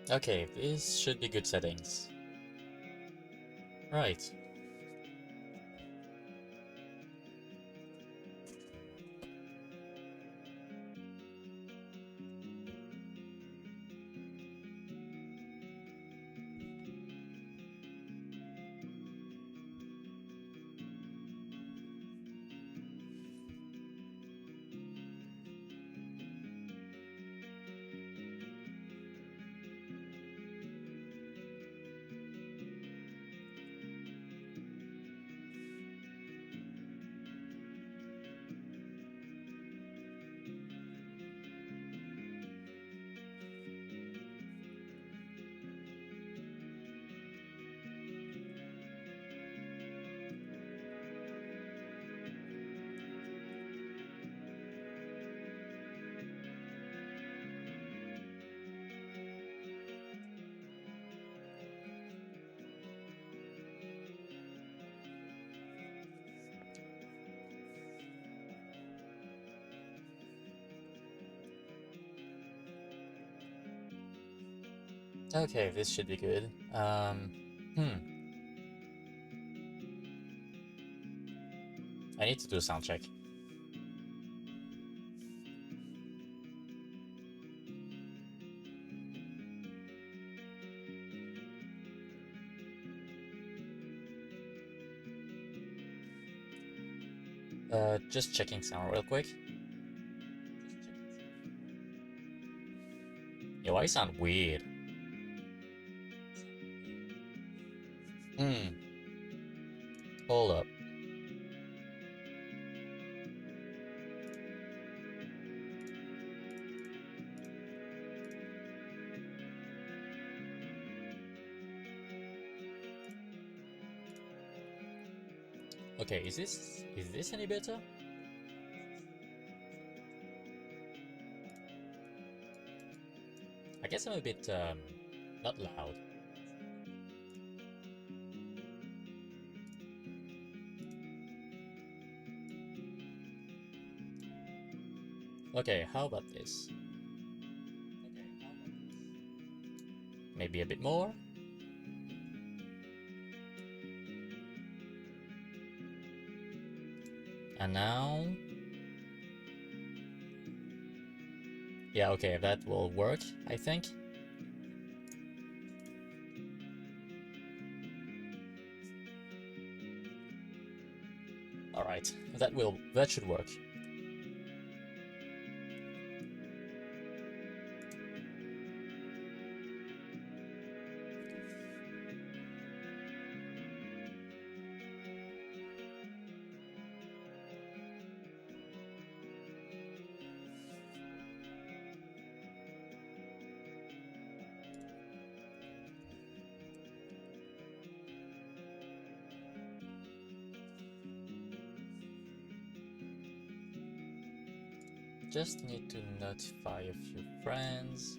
Okay, these should be good settings. Right. Okay, this should be good. I need to do a sound check. Just checking sound real quick. Yo, I sound weird. Hold up. Okay, is this any better? I guess I'm a bit not loud. Okay, how about this? Maybe a bit more? And now... Yeah, okay, that will work, I think. Alright, that should work. just need to notify a few friends.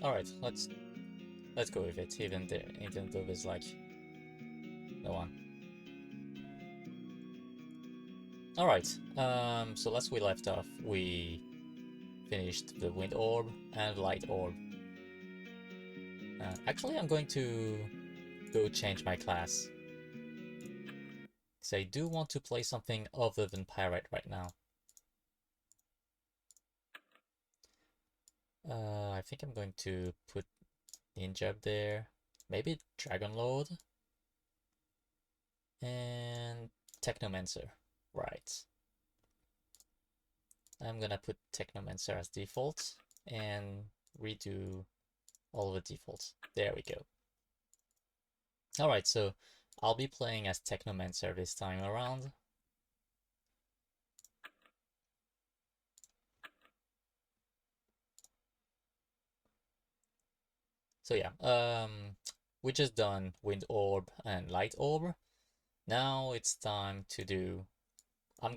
All right, let's go with it. Even though there's like no one. All right. So last we left off, we finished the wind orb and light orb. Actually, I'm going to go change my class, because I do want to play something other than pirate right now. I think I'm going to put ninja up there, maybe Dragon Lord, and Technomancer. Right. I'm gonna put Technomancer as default and redo all the defaults. There we go. Alright, so I'll be playing as Technomancer this time around. So yeah, we just done Wind Orb and Light Orb. Now it's time to do... I'm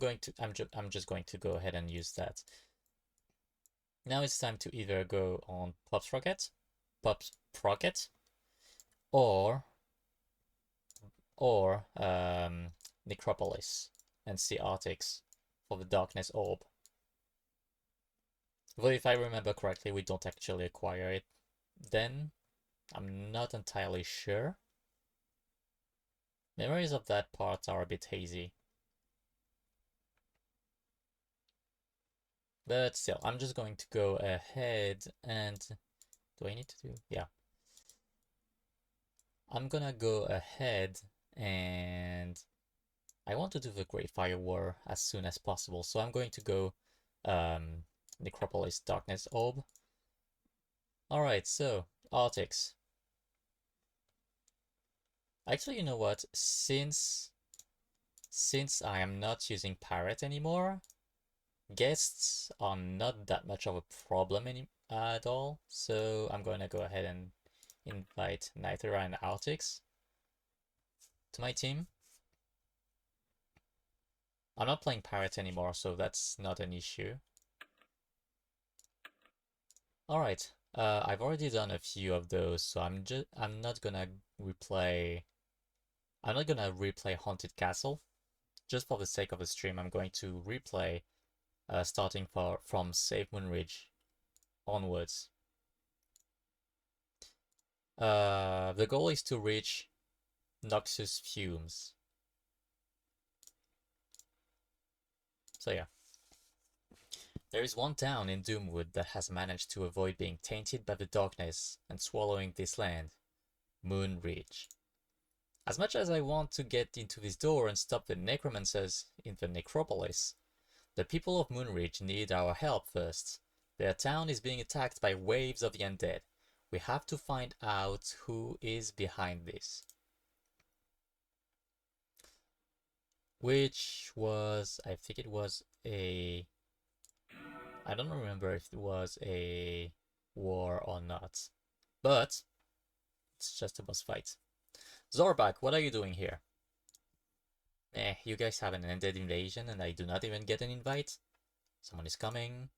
just going to go ahead and use that. Now it's time to either go on Pop's Rocket, or Necropolis and see Arctics for the Darkness Orb. Though if I remember correctly, we don't actually acquire it then. I'm not entirely sure. Memories of that part are a bit hazy. But still, I'm just going to go ahead and... Do I need to do... Yeah. I'm gonna go ahead and... I want to do the Great Fire War as soon as possible, so I'm going to go Necropolis Darkness Orb. Alright, so, Arctics. Actually, you know what? Since I am not using Pirate anymore, guests are not that much of a problem at all, so I'm gonna go ahead and invite Nithera and Arctics to my team. I'm not playing Pirate anymore, so that's not an issue. Alright, I've already done a few of those, so I'm not gonna replay Haunted Castle. Just for the sake of the stream, I'm going to replay starting from Save Moonridge onwards. The goal is to reach Noxus Fumes. So yeah. There is one town in Doomwood that has managed to avoid being tainted by the darkness and swallowing this land. Moonridge. As much as I want to get into this door and stop the necromancers in the necropolis, the people of Moonridge need our help first. Their town is being attacked by waves of the undead. We have to find out who is behind this. Which was, I think it was a... I don't remember if it was a war or not. But it's just a boss fight. Zorbak, what are you doing here? You guys have an undead invasion and I do not even get an invite? Someone is coming.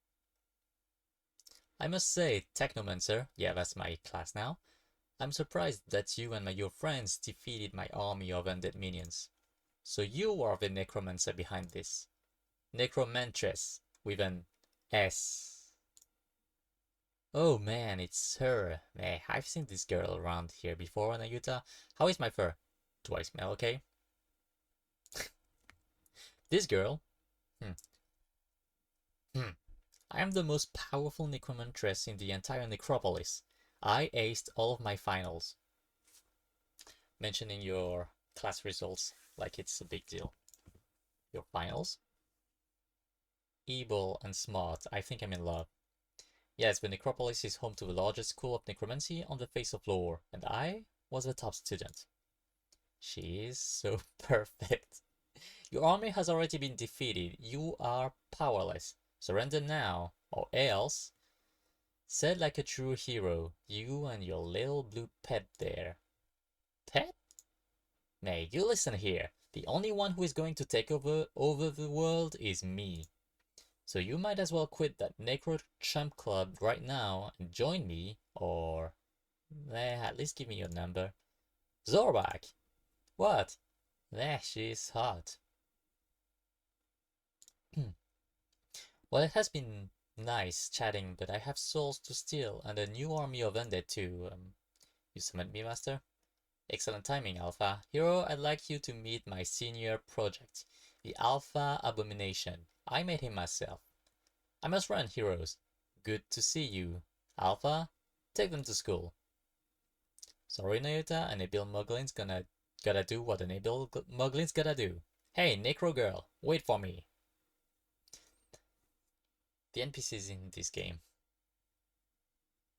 I must say, Technomancer, yeah, that's my class now. I'm surprised that you and your friends defeated my army of undead minions. So you are the necromancer behind this. Necromantress, with an S. Oh man, it's her. Hey, I've seen this girl around here before, Nayuta. How is my fur? Do I smell okay? This girl? Hmm. Hmm. I am the most powerful necromantress in the entire necropolis. I aced all of my finals. Mentioning your class results like it's a big deal. Your finals? Evil and smart. I think I'm in love. Yes, the necropolis is home to the largest school of necromancy on the face of lore, and I was the top student. She is so perfect. Your army has already been defeated. You are powerless. Surrender now, or else. Said like a true hero, you and your little blue pet there. Pet? Nay, you listen here. The only one who is going to take over the world is me. So you might as well quit that Necro Chump Club right now and join me, or at least give me your number. Zorbak! What? She's hot. Well, it has been nice chatting, but I have souls to steal and a new army of undead too. You summoned me, Master? Excellent timing, Alpha. Hero, I'd like you to meet my senior project, the Alpha Abomination. I made him myself. I must run, heroes. Good to see you. Alpha, take them to school. Sorry, Nayuta, an Abil Muglin's gotta do what an Abil Muglin's gotta do. Hey, Necro Girl, wait for me. The NPCs in this game.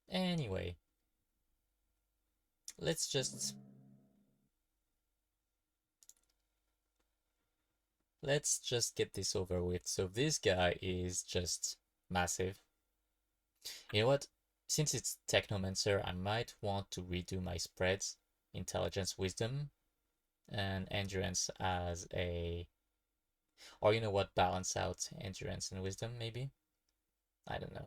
Anyway, let's just get this over with. So this guy is just massive. You know what? Since it's Technomancer, I might want to redo my spreads. Intelligence, Wisdom, and Endurance as a... Or you know what? Balance out Endurance and Wisdom, maybe? I don't know.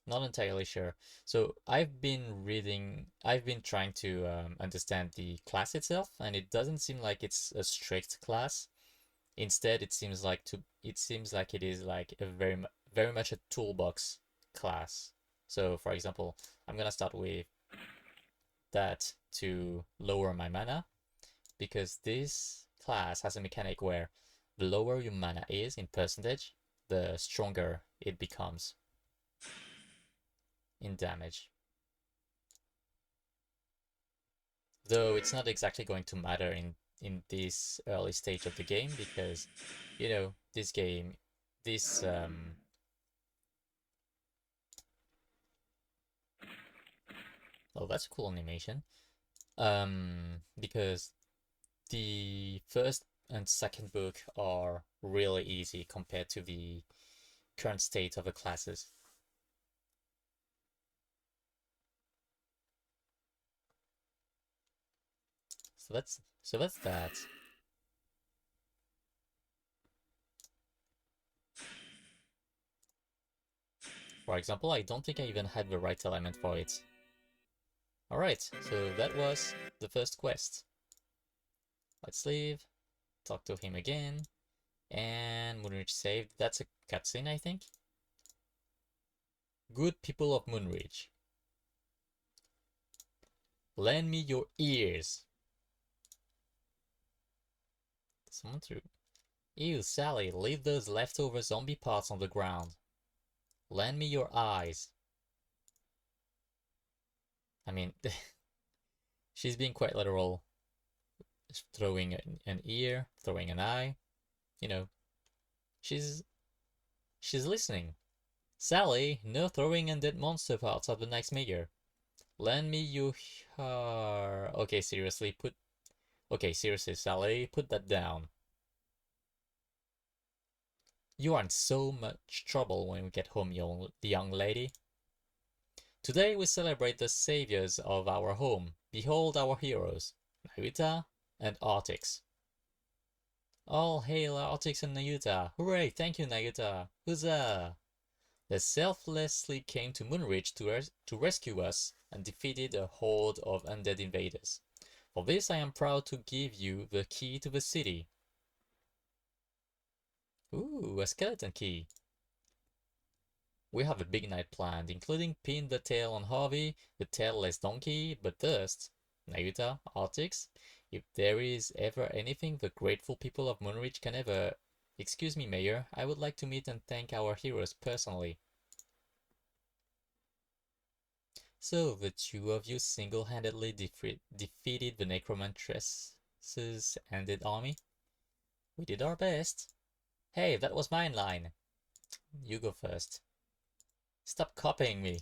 Not entirely sure. So I've been trying to understand the class itself, and it doesn't seem like it's a strict class. Instead, it seems like it is like a very much a toolbox class. So, for example, I'm gonna start with that to lower my mana, because this class has a mechanic where the lower your mana is in percentage, the stronger it becomes in damage. Though it's not exactly going to matter in this early stage of the game, because you know this oh, that's a cool animation. Because the first and second book are really easy compared to the current state of the classes. So that's that. For example, I don't think I even had the right element for it. Alright, so that was the first quest. Let's leave, talk to him again, and Moonridge saved. That's a cutscene, I think. Good people of Moonridge, lend me your ears. Someone threw. Ew, Sally, leave those leftover zombie parts on the ground. Lend me your eyes. I mean, she's being quite literal. Throwing an ear, throwing an eye. You know, she's listening. Sally, no throwing undead monster parts at the next mayor. Lend me your... Okay, seriously, Sally, put that down. You are in so much trouble when we get home, young lady. Today we celebrate the saviors of our home. Behold our heroes, Nayuta and Artix. All hail Artix and Nayuta! Hooray! Thank you, Nayuta! Huzzah! They selflessly came to Moonridge to rescue us and defeated a horde of undead invaders. For this I am proud to give you the key to the city. Ooh, a skeleton key. We have a big night planned, including pin the tail on Harvey, the tailless donkey, but first, Nayuta, Artix, if there is ever anything the grateful people of Moonreach can ever... Excuse me, Mayor, I would like to meet and thank our heroes personally. So, the two of you single-handedly defeated the Necromantress's ended army? We did our best. Hey, that was my line. You go first. Stop copying me.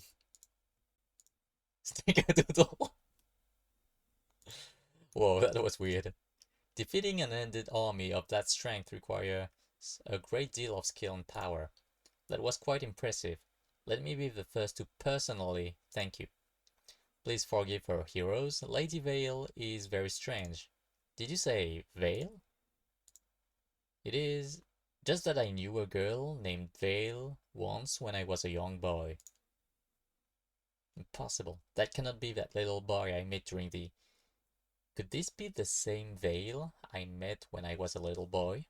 Snickerdoodle. Whoa, that was weird. Defeating an ended army of that strength requires a great deal of skill and power. That was quite impressive. Let me be the first to personally thank you. Please forgive her heroes. Lady Vayle is very strange. Did you say Vayle? It is just that I knew a girl named Vayle once when I was a young boy. Impossible. That cannot be that little boy I met during the... Could this be the same Vayle I met when I was a little boy?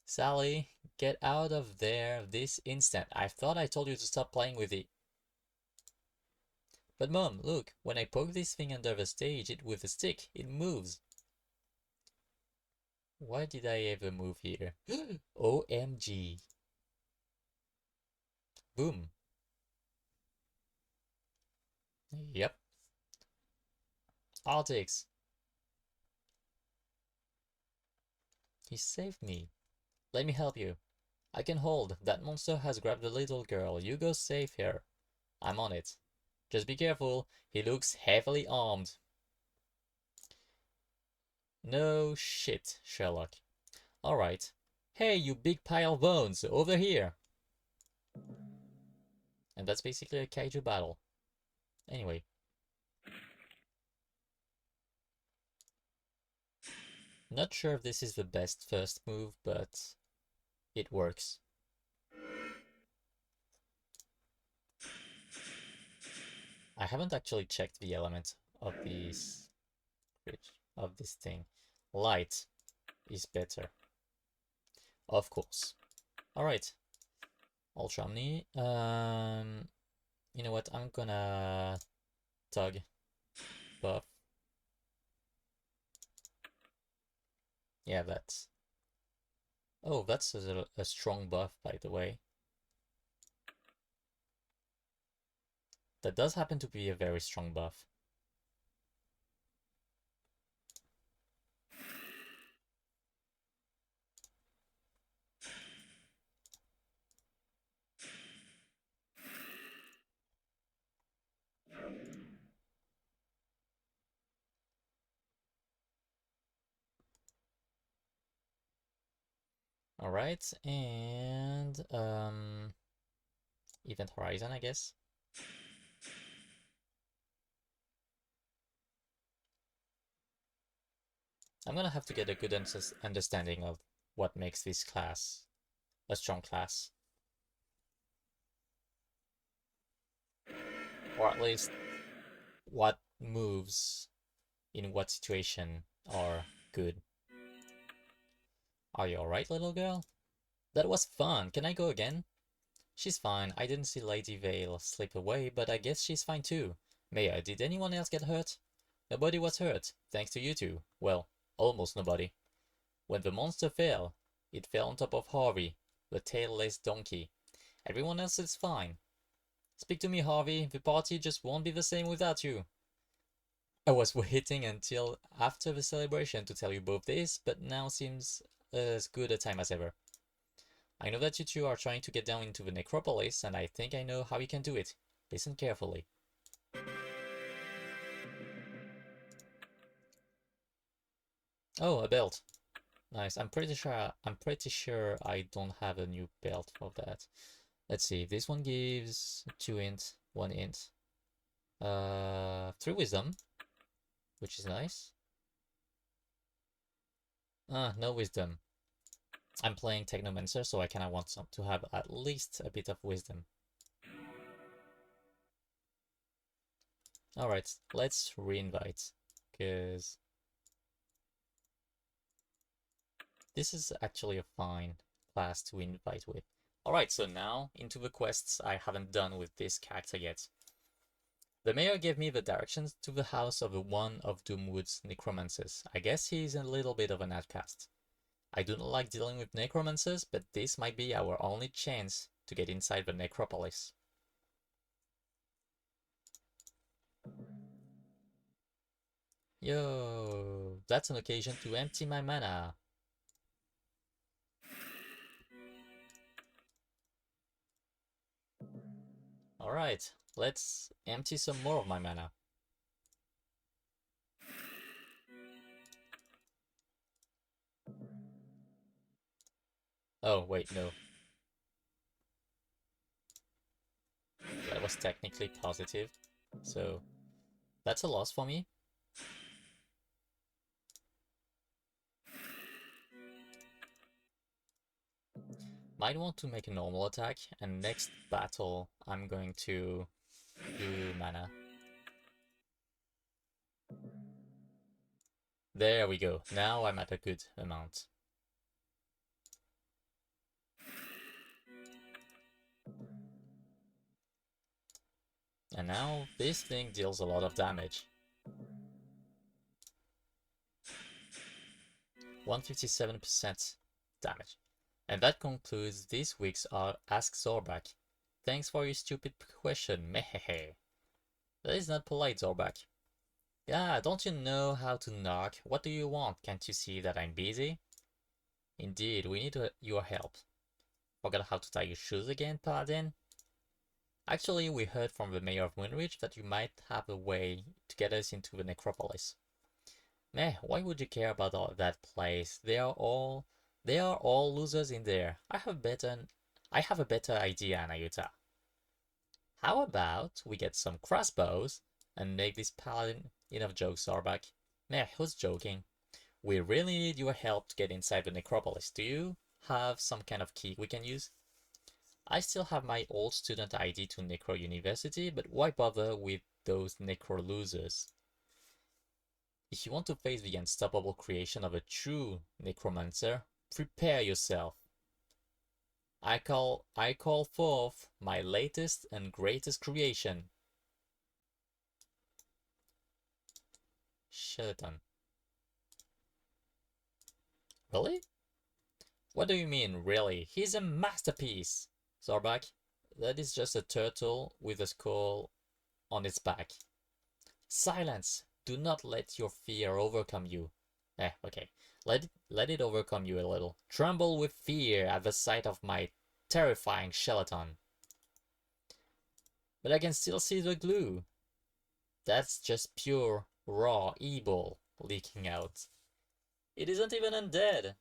Sally, get out of there this instant. I thought I told you to stop playing with it. But Mom, look, when I poke this thing under the stage with a stick, it moves. Why did I ever move here? OMG. Boom. Yep. Artix. He saved me. Let me help you. I can hold. That monster has grabbed the little girl. You go save her. I'm on it. Just be careful. He looks heavily armed. No shit, Sherlock. Alright. Hey, you big pile of bones, over here! And that's basically a kaiju battle. Anyway. Not sure if this is the best first move, but it works. I haven't actually checked the element of this thing. Light is better. Of course. Alright. Ultra Omni. You know what? I'm gonna tug buff. Yeah, that's... Oh, that's a strong buff, by the way. That does happen to be a very strong buff. Alright, and Event Horizon, I guess. I'm gonna have to get a good understanding of what makes this class a strong class. Or at least what moves in what situation are good. Are you alright, little girl? That was fun. Can I go again? She's fine. I didn't see Lady Vayle slip away, but I guess she's fine too. Maya, did anyone else get hurt? Nobody was hurt, thanks to you two. Well, almost nobody. When the monster fell, it fell on top of Harvey, the tailless donkey. Everyone else is fine. Speak to me, Harvey. The party just won't be the same without you. I was waiting until after the celebration to tell you both this, but now seems as good a time as ever. I know that you two are trying to get down into the necropolis, and I think I know how you can do it. Listen carefully. Oh, a belt. Nice. I'm pretty sure I don't have a new belt for that. Let's see. This one gives 2 int, 1 int. 3 wisdom, which is nice. No wisdom. I'm playing Technomancer, so I kinda want to have at least a bit of wisdom. Alright, let's reinvite, because this is actually a fine class to invite with. Alright, so now into the quests I haven't done with this character yet. The mayor gave me the directions to the house of one of Doomwood's necromancers. I guess he's a little bit of an outcast. I do not like dealing with necromancers, but this might be our only chance to get inside the necropolis. Yo, that's an occasion to empty my mana. Alright, let's empty some more of my mana. Oh, wait, no. That was technically positive, so that's a loss for me. Might want to make a normal attack, and next battle I'm going to do mana. There we go, now I'm at a good amount. And now this thing deals a lot of damage. 157% damage. And that concludes this week's Ask Zorbak. Thanks for your stupid question, mehehe. That is not polite, Zorbak. Yeah, don't you know how to knock? What do you want? Can't you see that I'm busy? Indeed, we need your help. Forgot how to tie your shoes again, Paladin? Actually, we heard from the mayor of Moonridge that you might have a way to get us into the necropolis. Meh, why would you care about all that place? They are all losers in there. I have a better idea, Nayuta. How about we get some crossbows and make this paladin enough jokes, Zorbak? Meh, who's joking? We really need your help to get inside the necropolis. Do you have some kind of key we can use? I still have my old student ID to Necro University, but why bother with those Necro losers? If you want to face the unstoppable creation of a true necromancer, prepare yourself. I call forth my latest and greatest creation. Sheraton. Really? What do you mean, really? He's a masterpiece! Zorbak, that is just a turtle with a skull on its back. Silence! Do not let your fear overcome you. Okay. Let it overcome you a little. Tremble with fear at the sight of my terrifying skeleton. But I can still see the glue. That's just pure, raw evil leaking out. It isn't even undead.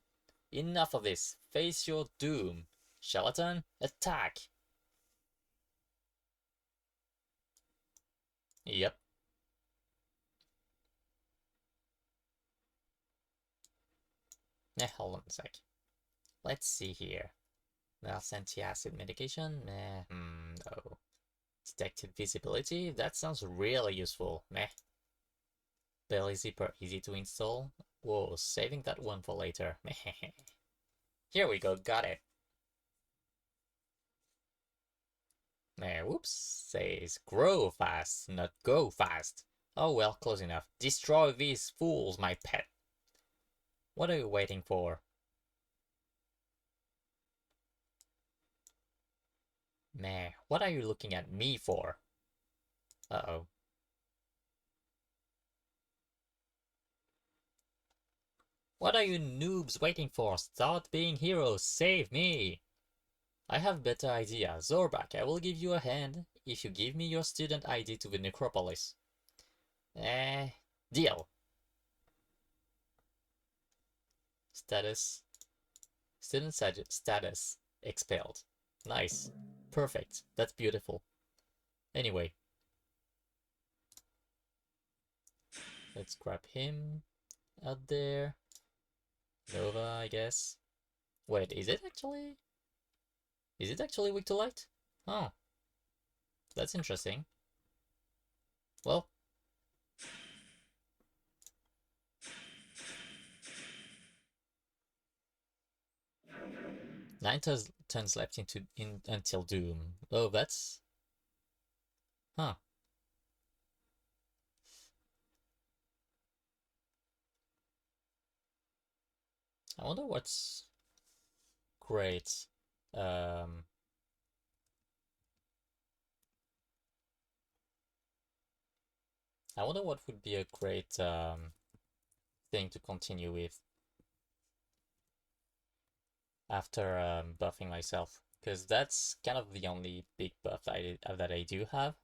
Enough of this. Face your doom. Skeleton, attack! Yep. Hold on a sec. Let's see here. Well, anti-acid medication? No. Detected visibility? That sounds really useful. Meh. Belly zipper easy to install? Whoa, saving that one for later. Here we go, got it. Whoops, says grow fast, not go fast. Oh well, close enough. Destroy these fools, my pet. What are you waiting for? Meh, what are you looking at me for? Uh-oh. What are you noobs waiting for? Start being heroes, save me! I have a better idea. Zorbak, I will give you a hand if you give me your student ID to the necropolis. Deal. Status. Student status expelled. Nice. Perfect. That's beautiful. Anyway. Let's grab him out there. Nova, I guess. Wait, is it actually? Is it actually weak to light? Oh. That's interesting. Well. Nine turns left until doom. Oh, that's... Huh. I wonder what's great. Um, I wonder what would be a great thing to continue with after buffing myself, because that's kind of the only big buff that I do have.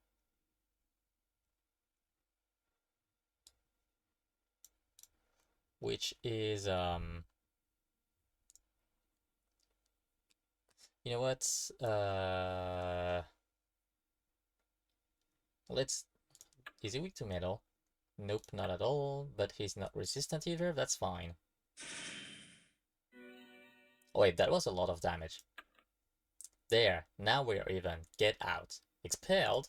Which is you know what? Let's... Is he weak to metal? Nope, not at all, but he's not resistant either, that's fine. Oh wait, that was a lot of damage. There, now we're even. Get out. Expelled?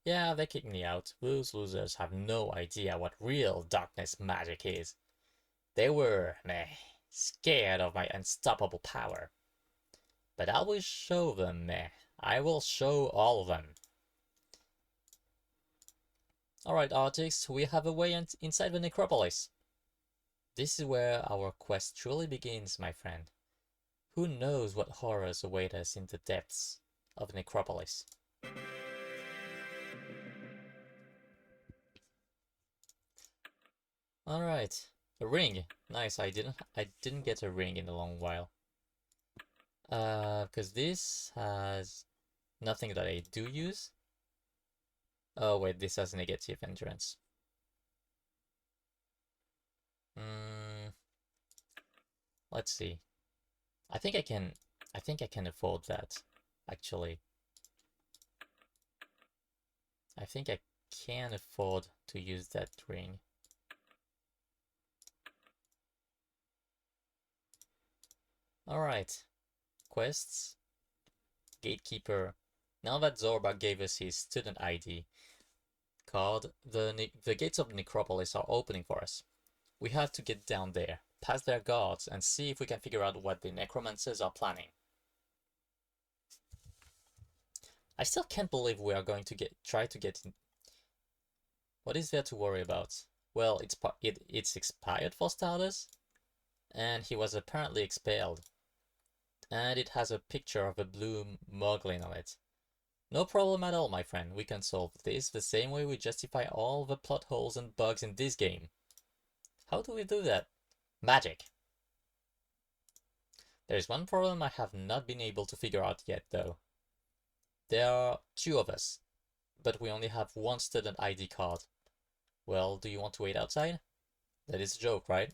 Yeah, they kicked me out. Those losers have no idea what real darkness magic is. They were, meh, scared of my unstoppable power. But I will show them, meh. I will show all of them. Alright, artists, we have a way inside the necropolis. This is where our quest truly begins, my friend. Who knows what horrors await us in the depths of necropolis? Alright, a ring. Nice, I didn't get a ring in a long while. Because this has nothing that I do use. Oh wait, this has negative endurance. Let's see. I think I can afford that, actually. I think I can afford to use that ring. Alright. Quests. Gatekeeper. Now that Zorba gave us his student ID card, the gates of the necropolis are opening for us. We have to get down there, past their guards, and see if we can figure out what the necromancers are planning. I still can't believe we are going to try to get in. What is there to worry about? Well, it's expired for starters, and he was apparently expelled. And it has a picture of a blue moglin on it. No problem at all, my friend. We can solve this the same way we justify all the plot holes and bugs in this game. How do we do that? Magic. There's one problem I have not been able to figure out yet, though. There are 2 of us, but we only have 1 student ID card. Well, do you want to wait outside? That is a joke, right?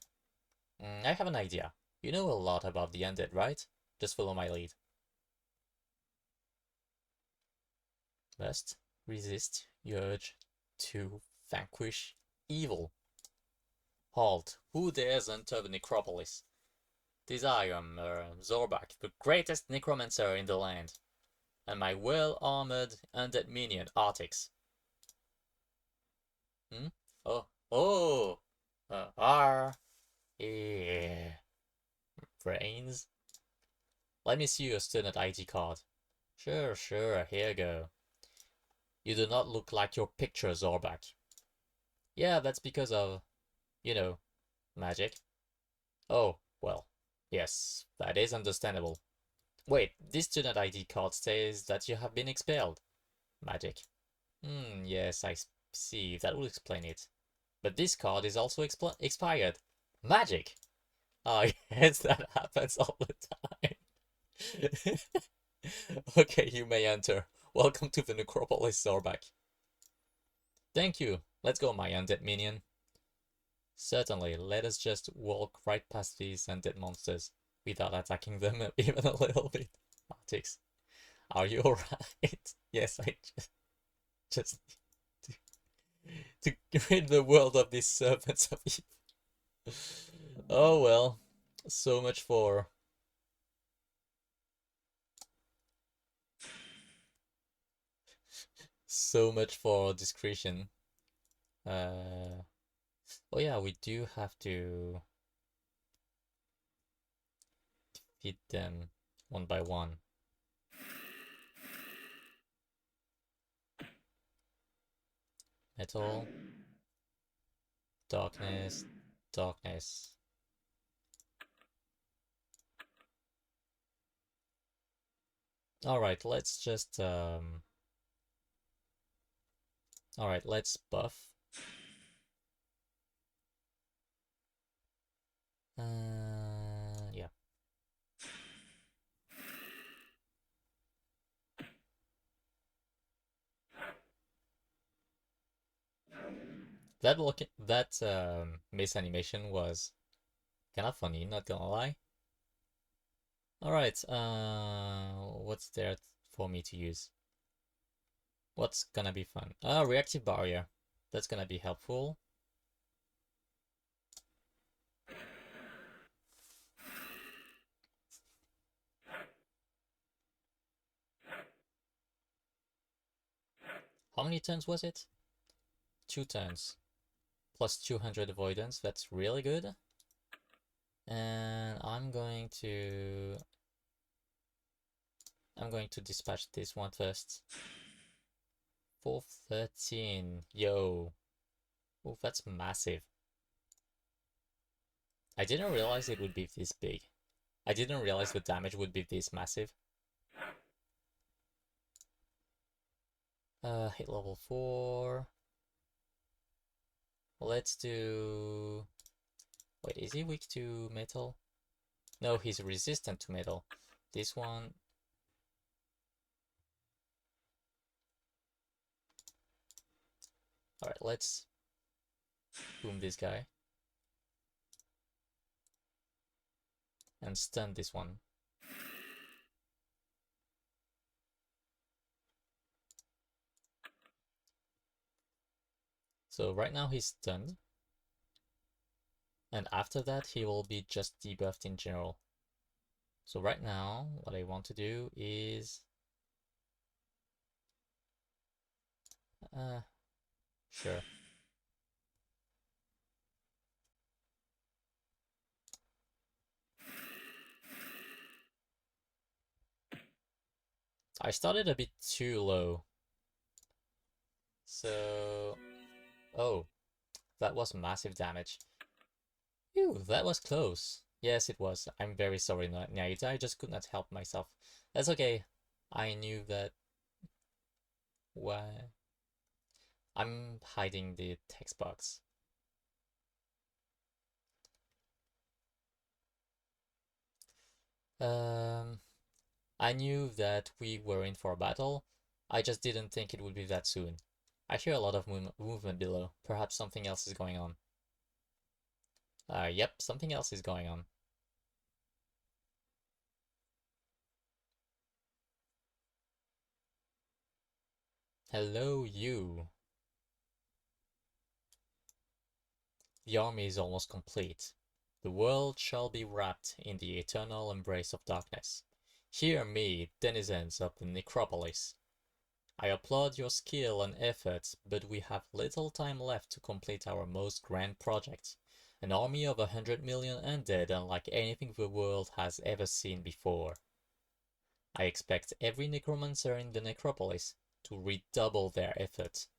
I have an idea. You know a lot about the undead, right? Just follow my lead. Must resist your urge to vanquish evil. Halt! Who dares enter the necropolis? This I am, Zorbak, the greatest necromancer in the land, and my well-armored undead minion, Artix. Oh! Yeah. Brains? Let me see your student ID card. Sure, here you go. You do not look like your picture, Zorbak. Yeah, that's because of, you know, magic. Oh, well, yes, that is understandable. Wait, this student ID card says that you have been expelled. Magic. Yes, I see, that will explain it. But this card is also expired. Magic! Oh, yes, that happens all the time. Okay, you may enter. Welcome to the necropolis, Zorbak. Thank you. Let's go, my undead minion. Certainly, let us just walk right past these undead monsters without attacking them even a little bit. Artix, are you alright? Yes, I just to rid the world of these servants of evil. Oh well, so much for... So much for discretion. Oh yeah, we do have to defeat them one by one. Metal. Darkness. Darkness. Alright, let's just alright, let's buff. Yeah. That miss animation was kind of funny, not gonna lie. Alright, what's there for me to use? What's gonna be fun? Reactive barrier. That's gonna be helpful. How many turns was it? 2 turns. Plus 200 avoidance, that's really good. And I'm going to dispatch this one first. 413. Yo. Oh, that's massive. I didn't realize it would be this big. I didn't realize the damage would be this massive. Hit level 4. Let's do... Wait, is he weak to metal? No, he's resistant to metal. This one... Alright, let's boom this guy. And stun this one. So right now he's stunned. And after that he will be just debuffed in general. So right now what I want to do is... sure. I started a bit too low. So... Oh, that was massive damage. Phew, that was close. Yes, it was. I'm very sorry, Naita. I just could not help myself. That's okay. I knew that... Why? I'm hiding the text box. I knew that we were in for a battle. I just didn't think it would be that soon. I hear a lot of movement below. Perhaps something else is going on. Yep, something else is going on. Hello, you. The army is almost complete. The world shall be wrapped in the eternal embrace of darkness. Hear me, denizens of the necropolis. I applaud your skill and efforts, but we have little time left to complete our most grand project. An army of 100 million undead unlike anything the world has ever seen before. I expect every necromancer in the necropolis to redouble their efforts.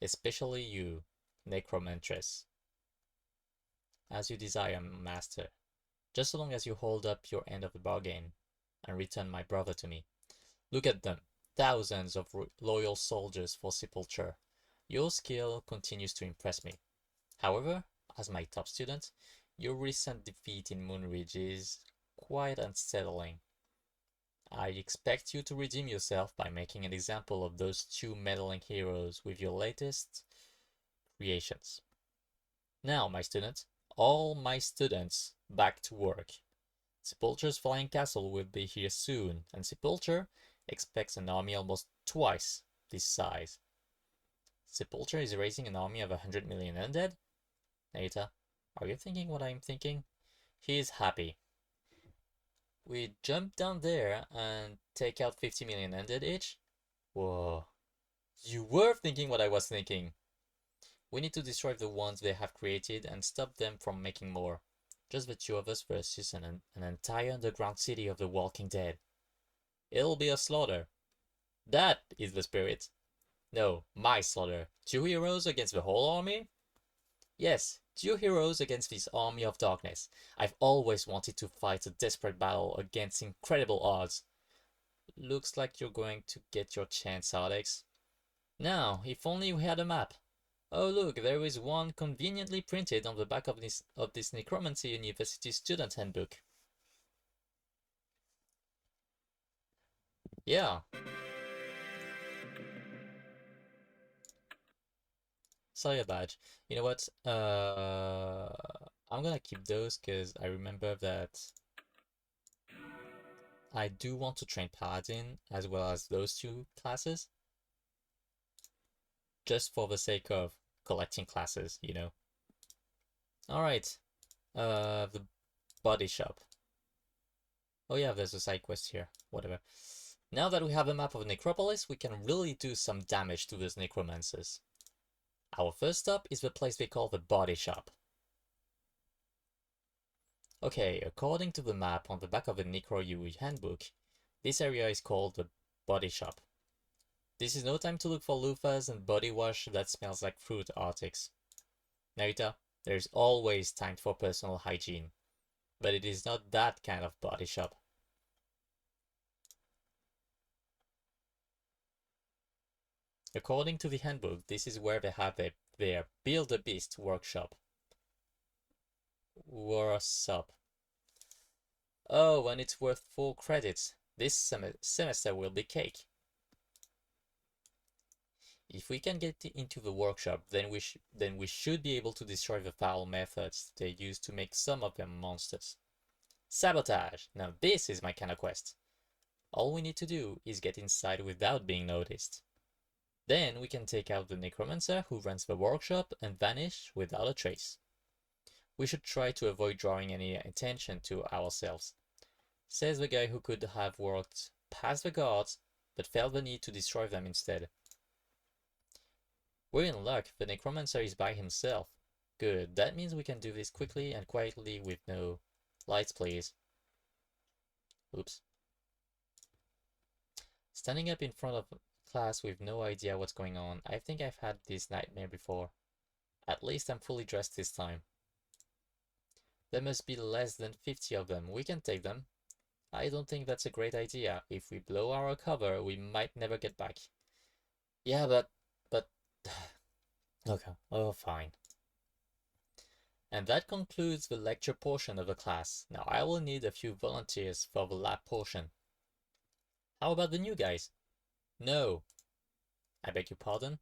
Especially you, necromantress. As you desire, master. Just so long as you hold up your end of the bargain and return my brother to me. Look at them. Thousands of loyal soldiers for Sepulture. Your skill continues to impress me. However, as my top student, your recent defeat in Moonridge is quite unsettling. I expect you to redeem yourself by making an example of those 2 meddling heroes with your latest creations. Now, my student, all my students, back to work. Sepulture's flying castle will be here soon, and Sepulture expects an army almost twice this size. Sepulture is raising an army of 100 million undead? Naita, are you thinking what I'm thinking? He is happy. We jump down there and take out 50 million undead each? Whoa. You were thinking what I was thinking. We need to destroy the ones they have created and stop them from making more. Just the 2 of us versus an entire underground city of the Walking Dead. It'll be a slaughter. That is the spirit. No, my slaughter. 2 heroes against the whole army? Yes, 2 heroes against this army of darkness. I've always wanted to fight a desperate battle against incredible odds. Looks like you're going to get your chance, Alex. Now, if only we had a map. Oh look, there is one conveniently printed on the back of this Necromancy University student handbook. Yeah. Sorry badge. You know what? I'm gonna keep those because I remember that I do want to train Paladin as well as those two classes. Just for the sake of collecting classes, you know. Alright. The body shop. Oh yeah, there's a side quest here. Whatever. Now that we have a map of Necropolis, we can really do some damage to those necromancers. Our first stop is the place they call the body shop. Okay, according to the map on the back of the Necro UI handbook, this area is called the body shop. This is no time to look for loofahs and body wash that smells like fruit arctics. Narita, there's always time for personal hygiene, but it is not that kind of body shop. According to the handbook, this is where they have their Build a Beast workshop. Workshop. Oh, and it's worth 4 credits. This semester will be cake. If we can get into the workshop, then we should be able to destroy the foul methods they use to make some of their monsters. Sabotage! Now this is my kind of quest. All we need to do is get inside without being noticed. Then we can take out the necromancer who runs the workshop and vanish without a trace. We should try to avoid drawing any attention to ourselves. Says the guy who could have worked past the guards, but felt the need to destroy them instead. We're in luck, the necromancer is by himself. Good, that means we can do this quickly and quietly with no lights, please. Oops. Standing up in front of class with no idea what's going on. I think I've had this nightmare before. At least I'm fully dressed this time. There must be less than 50 of them. We can take them. I don't think that's a great idea. If we blow our cover, we might never get back. Yeah, but... Okay, oh fine. And that concludes the lecture portion of the class. Now I will need a few volunteers for the lab portion. How about the new guys? No. I beg your pardon?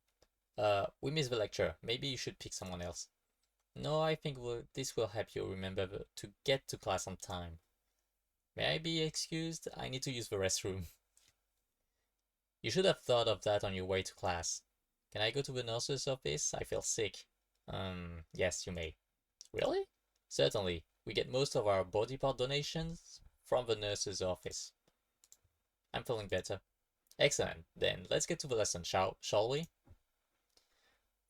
We missed the lecture. Maybe you should pick someone else. No, I think this will help you remember to get to class on time. May I be excused? I need to use the restroom. You should have thought of that on your way to class. Can I go to the nurse's office? I feel sick. Yes, you may. Really? Certainly. We get most of our body part donations from the nurse's office. I'm feeling better. Excellent. Then let's get to the lesson, shall we?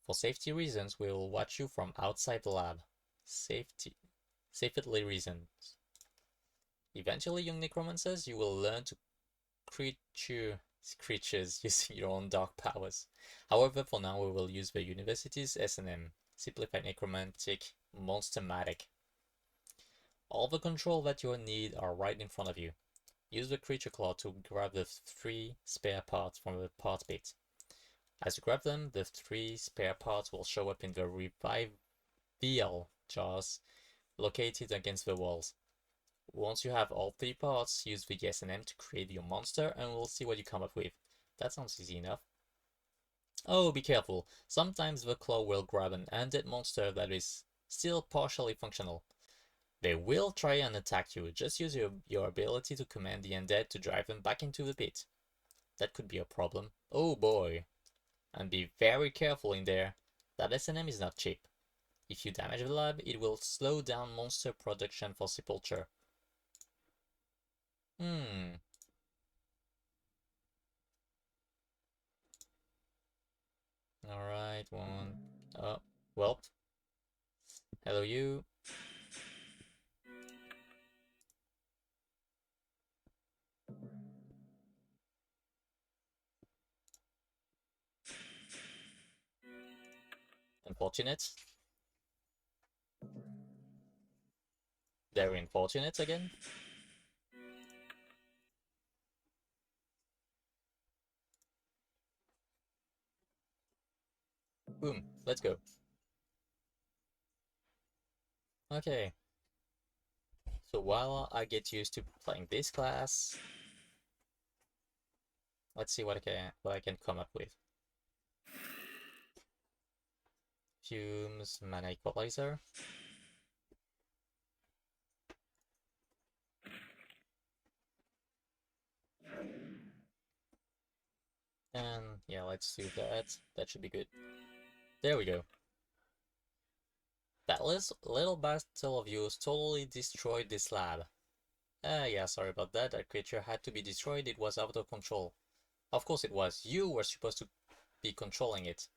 For safety reasons, we will watch you from outside the lab. Safety reasons. Eventually, young necromancers, you will learn to creatures using your own dark powers. However, for now, we will use the university's S&M, Simplified Necromantic Monstermatic. All the control that you need are right in front of you. Use the creature claw to grab the 3 spare parts from the part bit. As you grab them, the 3 spare parts will show up in the Vayle jars located against the walls. Once you have all 3 parts, use the S&M to create your monster and we'll see what you come up with. That sounds easy enough. Oh, be careful. Sometimes the claw will grab an undead monster that is still partially functional. They will try and attack you. Just use your ability to command the undead to drive them back into the pit. That could be a problem. Oh boy. And be very careful in there. That S&M is not cheap. If you damage the lab, it will slow down monster production for Sepulture. Alright, one. Oh, well. Hello, you. Unfortunate. Very unfortunate again. Boom, let's go. Okay. So while I get used to playing this class, let's see what I can come up with. Fumes, mana equalizer. And yeah, let's do that. That should be good. There we go. That little battle of yours totally destroyed this lab. Yeah, sorry about that. That creature had to be destroyed. It was out of control. Of course it was. You were supposed to be controlling it.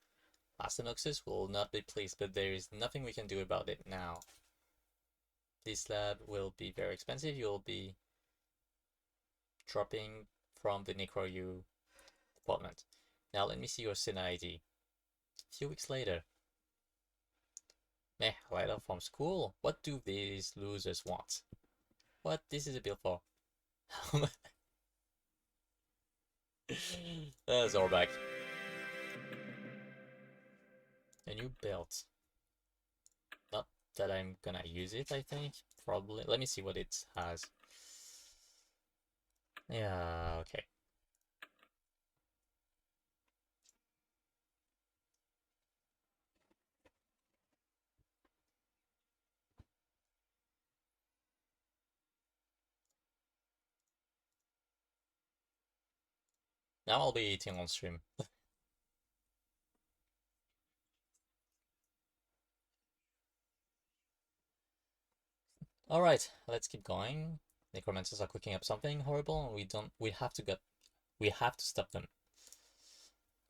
Master Noxus will not be pleased, but there is nothing we can do about it now. This lab will be very expensive. You'll be dropping from the Necro-U department. Now let me see your Sin ID. A few weeks later. Meh, a letter from school? What do these losers want? What? This is a bill for? Zorback. A new belt. Not that I'm gonna use it, I think. Probably. Let me see what it has. Yeah, okay. Now I'll be eating on stream. Alright, let's keep going. Necromancers are cooking up something horrible and we have to stop them.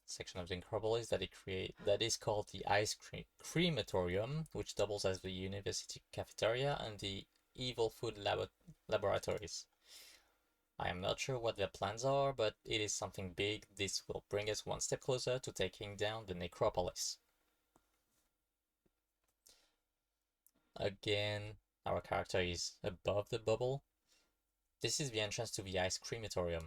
Section of the Necropolis that is called the Ice Crematorium, which doubles as the university cafeteria and the evil food laboratories. I am not sure what their plans are, but it is something big. This will bring us one step closer to taking down the necropolis. Again, our character is above the bubble. This is the entrance to the Ice Crematorium.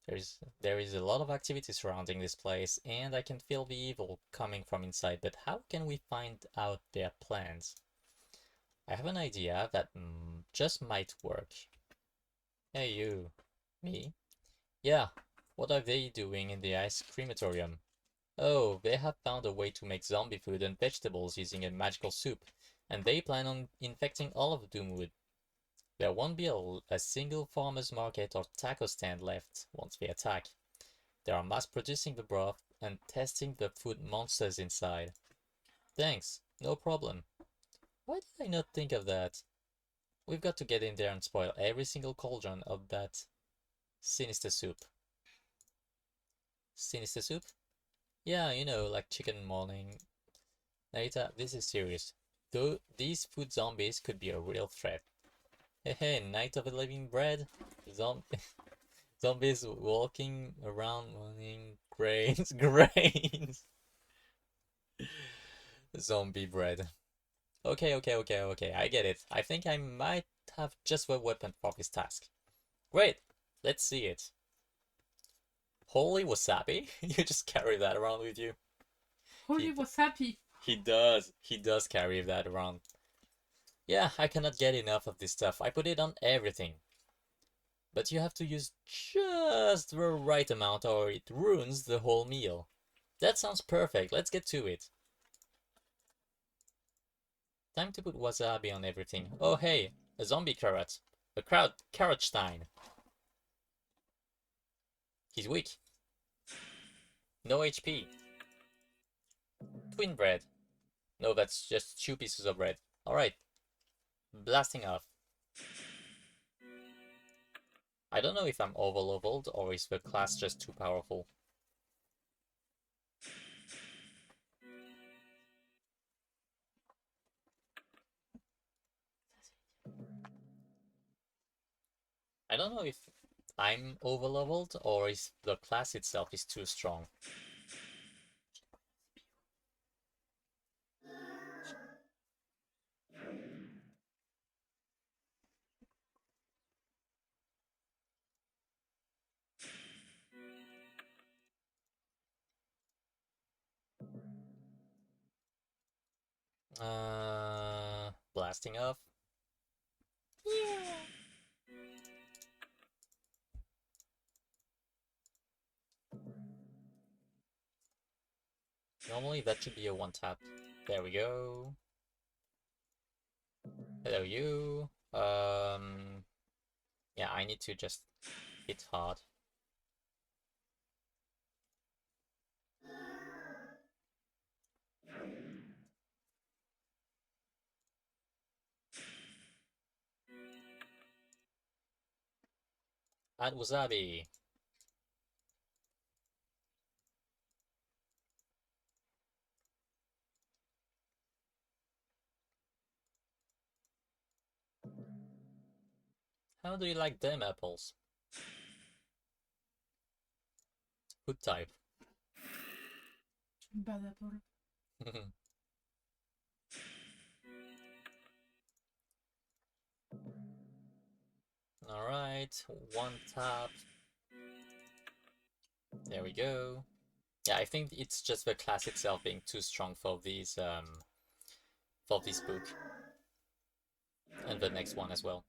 There is a lot of activity surrounding this place, and I can feel the evil coming from inside, but how can we find out their plans? I have an idea that just might work. Hey you. Me? Yeah, what are they doing in the Ice Crematorium? Oh, they have found a way to make zombie food and vegetables using a magical soup, and they plan on infecting all of Doomwood. There won't be a single farmer's market or taco stand left once they attack. They are mass producing the broth and testing the food monsters inside. Thanks, no problem. Why did I not think of that? We've got to get in there and spoil every single cauldron of that sinister soup. Sinister soup? Yeah, you know, like chicken morning. Narita, this is serious. Though these food zombies could be a real threat. Hey, hey, Night of the Living Bread? Zombies walking around morning grains. Grains! Zombie bread. Okay, I get it. I think I might have just the weapon for this task. Great, let's see it. Holy wasabi? You just carry that around with you? Holy wasabi! He does carry that around. Yeah, I cannot get enough of this stuff. I put it on everything. But you have to use just the right amount or it ruins the whole meal. That sounds perfect, let's get to it. Time to put wasabi on everything. Oh hey, a zombie carrot. A carrot stein. He's weak. No HP. Twin bread. No, that's just 2 pieces of bread. Alright. Blasting off. I don't know if I'm overleveled or is the class just too powerful. I don't know if I'm overleveled or if the class itself is too strong. Blasting off. Normally that should be a one tap. There we go. Hello you. Yeah, I need to just hit hard. Add wasabi. How do you like them apples? Food type. Bad apple. Alright, one tap. There we go. Yeah, I think it's just the class itself being too strong for this book. And the next one as well.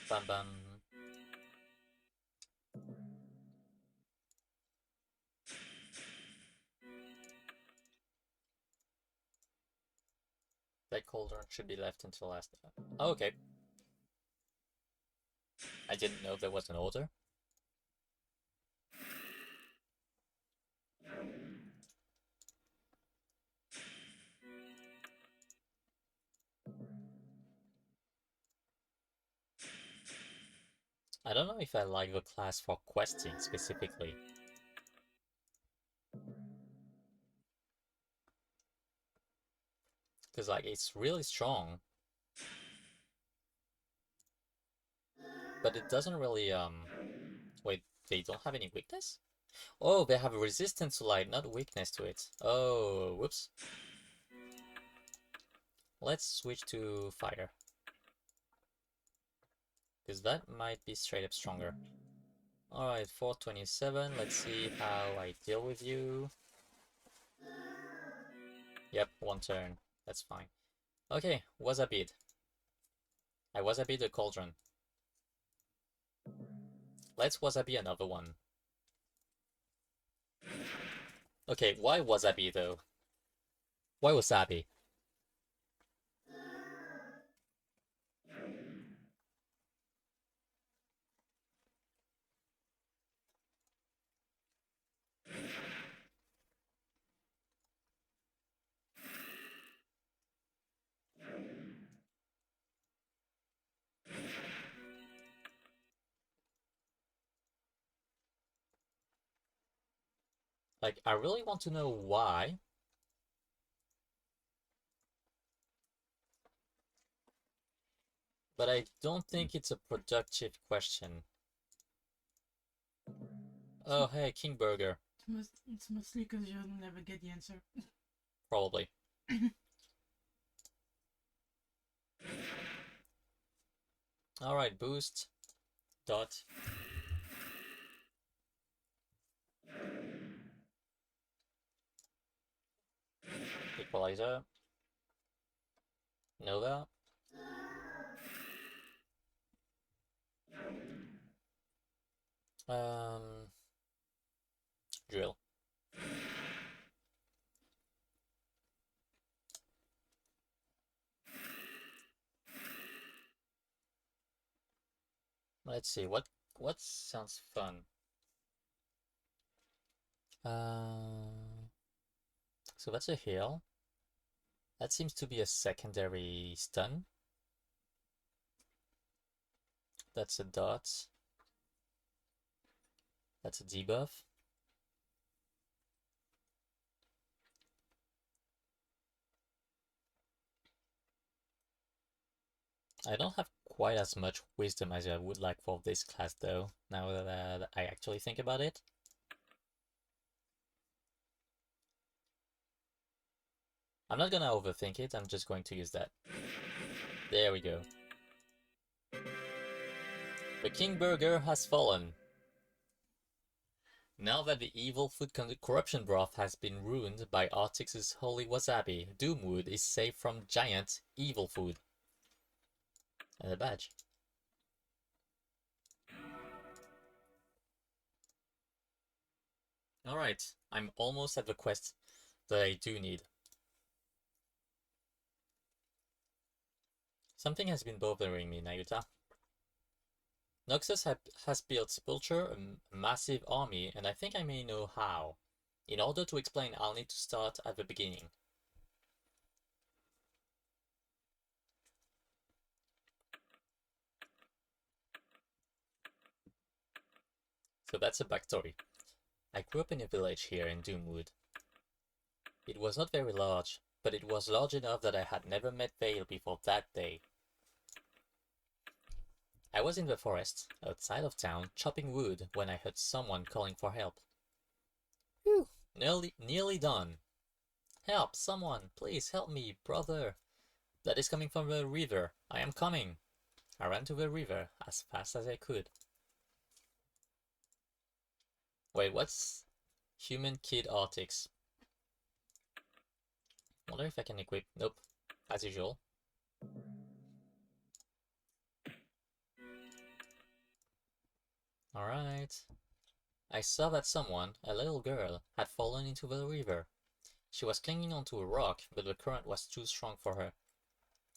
Bam bam. That cauldron should be left until last. Oh, okay. I didn't know there was an order. I don't know if I like the class for questing specifically. Because like it's really strong. But it doesn't really wait, they don't have any weakness? Oh, they have a resistance to light, not weakness to it. Oh, whoops. Let's switch to fire. Because that might be straight up stronger. Alright, 427. Let's see how I deal with you. Yep, one turn. That's fine. Okay, wasabi. I wasabi the cauldron. Let's wasabi another one. Okay, why wasabi though? Why wasabi? Like, I really want to know why. But I don't think it's a productive question. Oh, hey, King Burger. It's mostly because you'll never get the answer. Probably. Alright, boost. Dot. Equalizer. Nova. Um, drill. Let's see, what sounds fun? So that's a heal. That seems to be a secondary stun. That's a dot. That's a debuff. I don't have quite as much wisdom as I would like for this class though, now that I actually think about it. I'm not gonna overthink it, I'm just going to use that. There we go. The King Burger has fallen. Now that the evil food corruption broth has been ruined by Artix's holy wasabi, Doomwood is safe from giant evil food. And a badge. Alright, I'm almost at the quest that I do need. Something has been bothering me, Nayuta. Noxus has built Sepulture, a massive army, and I think I may know how. In order to explain, I'll need to start at the beginning. So that's a backstory. I grew up in a village here in Doomwood. It was not very large, but it was large enough that I had never met Vayle before that day. I was in the forest, outside of town, chopping wood when I heard someone calling for help. Whew, nearly done. Help, someone, please help me, brother. That is coming from the river. I am coming. I ran to the river as fast as I could. Wait, what's Human Kid Artix? Wonder if I can equip. Nope, as usual. Alright. I saw that someone, a little girl, had fallen into the river. She was clinging onto a rock, but the current was too strong for her.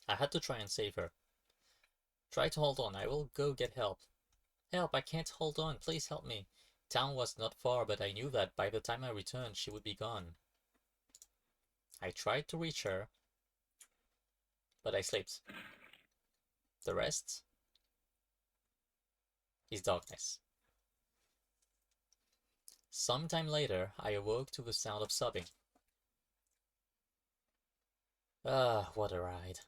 I had to try and save her. Try to hold on, I will go get help. Help, I can't hold on, please help me. Town was not far, but I knew that by the time I returned, she would be gone. I tried to reach her, but I slipped. The rest is darkness. Sometime later, I awoke to the sound of sobbing. Ah, what a ride.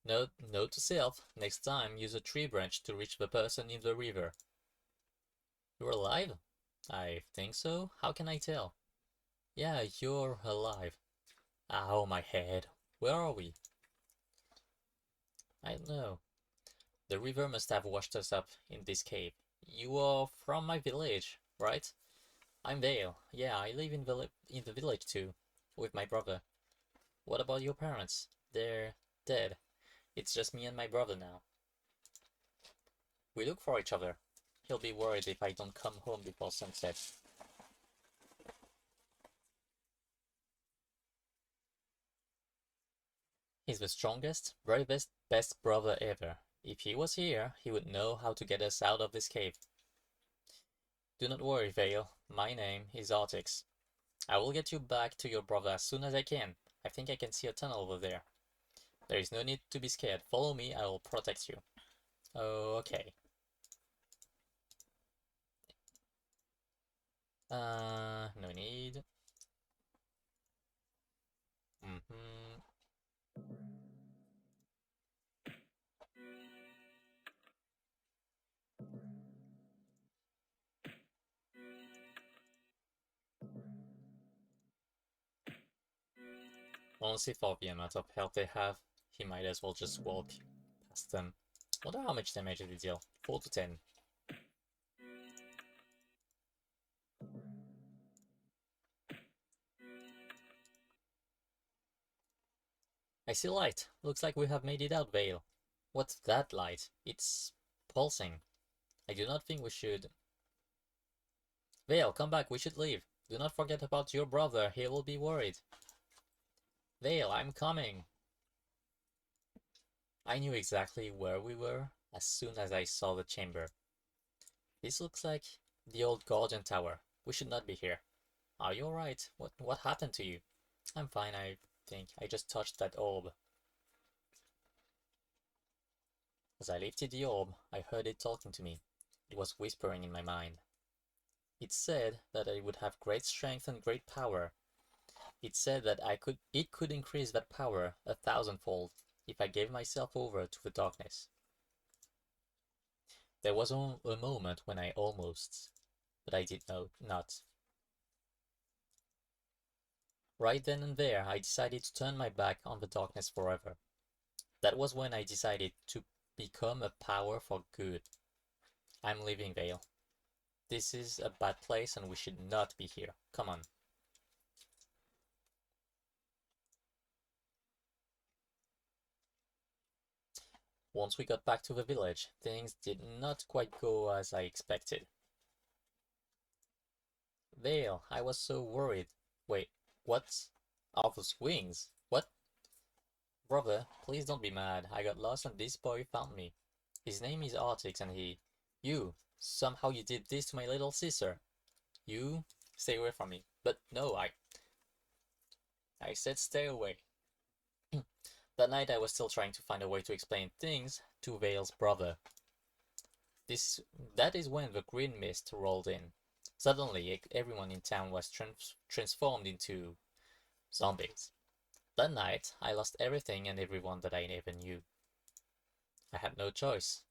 Note to self, next time use a tree branch to reach the person in the river. You're alive? I think so. How can I tell? Yeah, you're alive. Ow, my head. Where are we? I don't know. The river must have washed us up in this cave. You are from my village, right? I'm Vayle. Yeah, I live in the village too, with my brother. What about your parents? They're dead. It's just me and my brother now. We look for each other. He'll be worried if I don't come home before sunset. He's the strongest, bravest, best brother ever. If he was here, he would know how to get us out of this cave. Do not worry, Vayle. My name is Artix. I will get you back to your brother as soon as I can. I think I can see a tunnel over there. There is no need to be scared. Follow me, I will protect you. Okay. No need. Honestly, for the amount of health they have, he might as well just walk past them. Wonder how much damage it will deal. 4 to 10. I see light. Looks like we have made it out, Vayle. What's that light? It's pulsing. I do not think we should... Vayle, come back, we should leave. Do not forget about your brother, he will be worried. Vayle, I'm coming. I knew exactly where we were as soon as I saw the chamber. This looks like the old Guardian Tower. We should not be here. Are you alright? What happened to you? I'm fine, I think. I just touched that orb. As I lifted the orb, I heard it talking to me. It was whispering in my mind. It said that I would have great strength and great power. It said that it could increase that power 1,000-fold if I gave myself over to the darkness. There was a moment when I almost, but I did not. Right then and there, I decided to turn my back on the darkness forever. That was when I decided to become a power for good. I'm leaving Vayle. This is a bad place and we should not be here. Come on. Once we got back to the village, things did not quite go as I expected. Vayle, I was so worried. Wait, what? Are those wings? What? Brother, please don't be mad. I got lost and this boy found me. His name is Artix and somehow you did this to my little sister. You, stay away from me. But no, I said stay away. That night I was still trying to find a way to explain things to Vayle's brother. That is when the green mist rolled in. Suddenly, everyone in town was transformed into zombies. That night, I lost everything and everyone that I ever knew. I had no choice.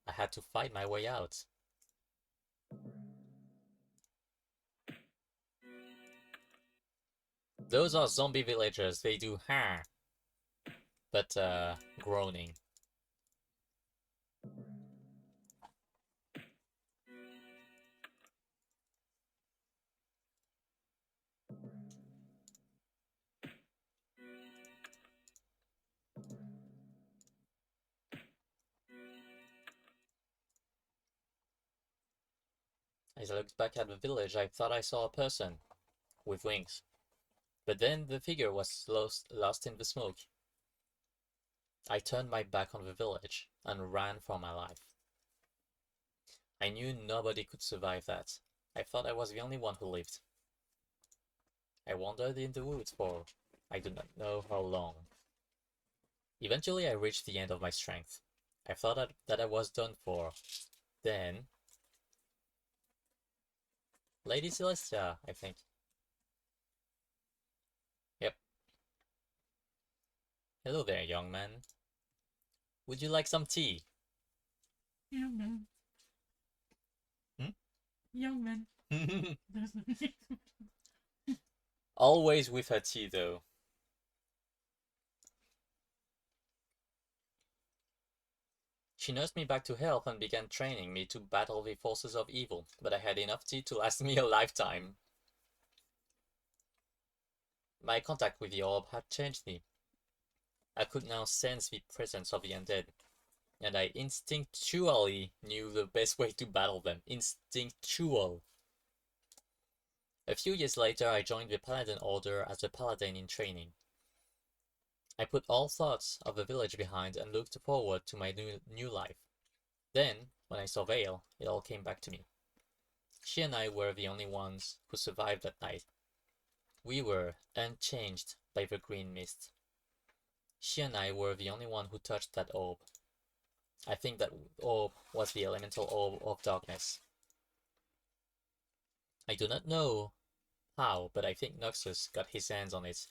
I had to fight my way out. Those are zombie villagers. They do ha, but groaning. As I looked back at the village, I thought I saw a person with wings. But then the figure was lost in the smoke. I turned my back on the village and ran for my life. I knew nobody could survive that. I thought I was the only one who lived. I wandered in the woods for I do not know how long. Eventually I reached the end of my strength. I thought that I was done for. Then... Lady Celestia, I think. Yep. Hello there, young man. Would you like some tea? Young man. Hmm? Young man. There's no name. Always with her tea, though. She nursed me back to health and began training me to battle the forces of evil, but I had enough tea to last me a lifetime. My contact with the orb had changed me. I could now sense the presence of the undead, and I instinctually knew the best way to battle them. Instinctual. A few years later, I joined the Paladin Order as a Paladin in training. I put all thoughts of the village behind and looked forward to my new life. Then, when I saw Vayle, it all came back to me. She and I were the only ones who survived that night. We were unchanged by the green mist. She and I were the only one who touched that orb. I think that orb was the elemental orb of darkness. I do not know how, but I think Noxus got his hands on it,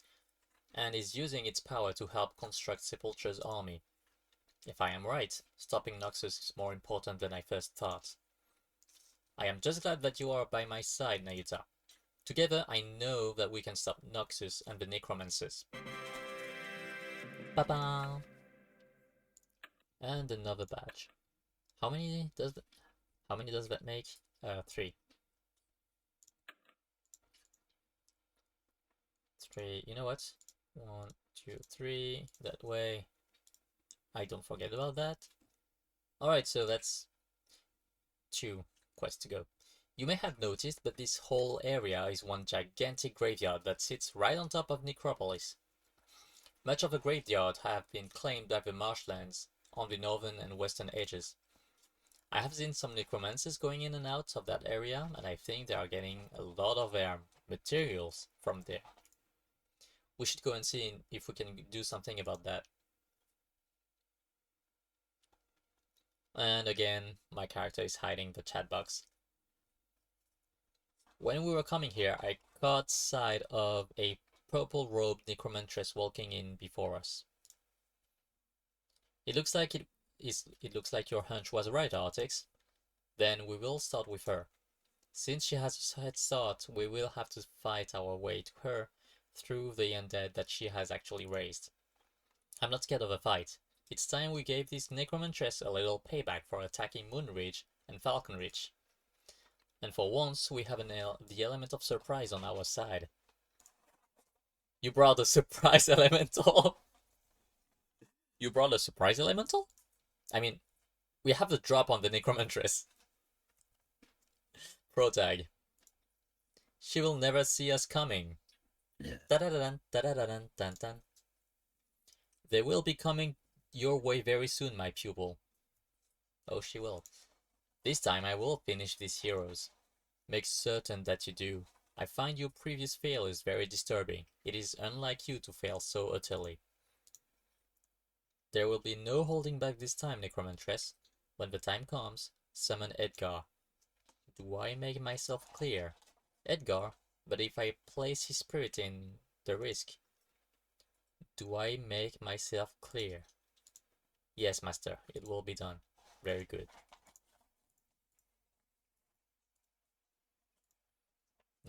and is using its power to help construct Sepulture's army. If I am right, stopping Noxus is more important than I first thought. I am just glad that you are by my side, Nayuta. Together, I know that we can stop Noxus and the Necromancers. Ba-ba! And another badge. How many does that make? 3. 3. You know what? 1, 2, 3. That way I don't forget about that. Alright, so that's 2 quests to go. You may have noticed, but this whole area is one gigantic graveyard that sits right on top of Necropolis. Much of the graveyard have been claimed by the marshlands on the northern and western edges. I have seen some necromancers going in and out of that area, and I think they are getting a lot of their materials from there. We should go and see if we can do something about that. And again, my character is hiding the chat box. When we were coming here, I caught sight of a purple-robed necromantress walking in before us. It looks like it looks like your hunch was right, Artix. Then we will start with her. Since she has a head start, we will have to fight our way to her through the undead that she has actually raised. I'm not scared of a fight. It's time we gave this necromantress a little payback for attacking Moonridge and Falconridge. And for once, we have the element of surprise on our side. You brought a surprise elemental? You brought a surprise elemental? I mean, we have the drop on the necromantress. Protag. She will never see us coming. Da-da-da-dun, da-da-da-dun, dun-dun. They will be coming your way very soon, my pupil. Oh, she will. This time I will finish these heroes. Make certain that you do. I find your previous failures very disturbing. It is unlike you to fail so utterly. There will be no holding back this time, Necromantress. When the time comes, summon Edgar. Do I make myself clear? Edgar, but if I place his spirit in the risk, do I make myself clear? Yes, master, it will be done. Very good.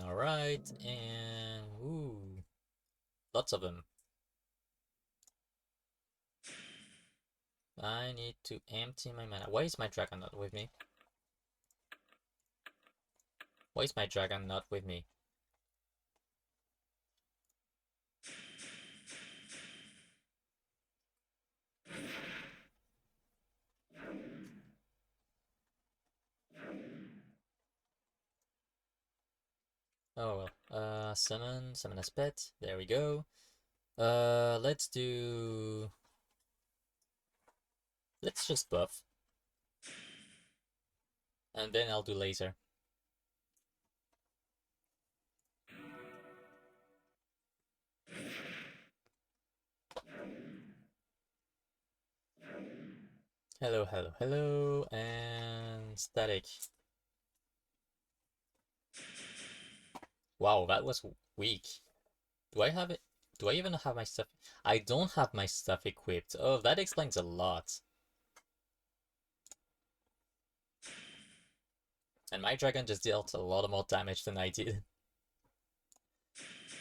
Alright, and ooh, lots of them. I need to empty my mana. Why is my dragon not with me? Why is my dragon not with me? Oh well. Summon as pet. There we go. Let's do... Let's just buff. And then I'll do laser. Hello, hello, hello, and static. Wow, that was weak. Do I have it? Do I even have my stuff? I don't have my stuff equipped. Oh, that explains a lot. And my dragon just dealt a lot more damage than I did.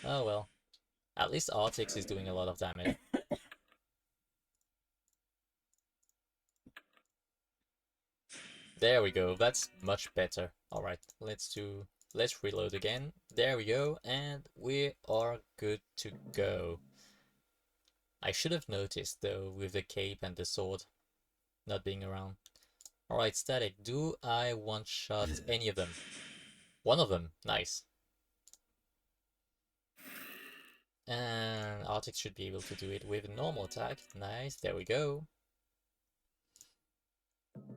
Oh well. At least Artix is doing a lot of damage. There we go, that's much better. Alright, let's reload again. There we go, and we are good to go. I should have noticed though, with the cape and the sword not being around. Alright, static, do I one-shot any of them? One of them, nice. And Artix should be able to do it with a normal attack. Nice, there we go.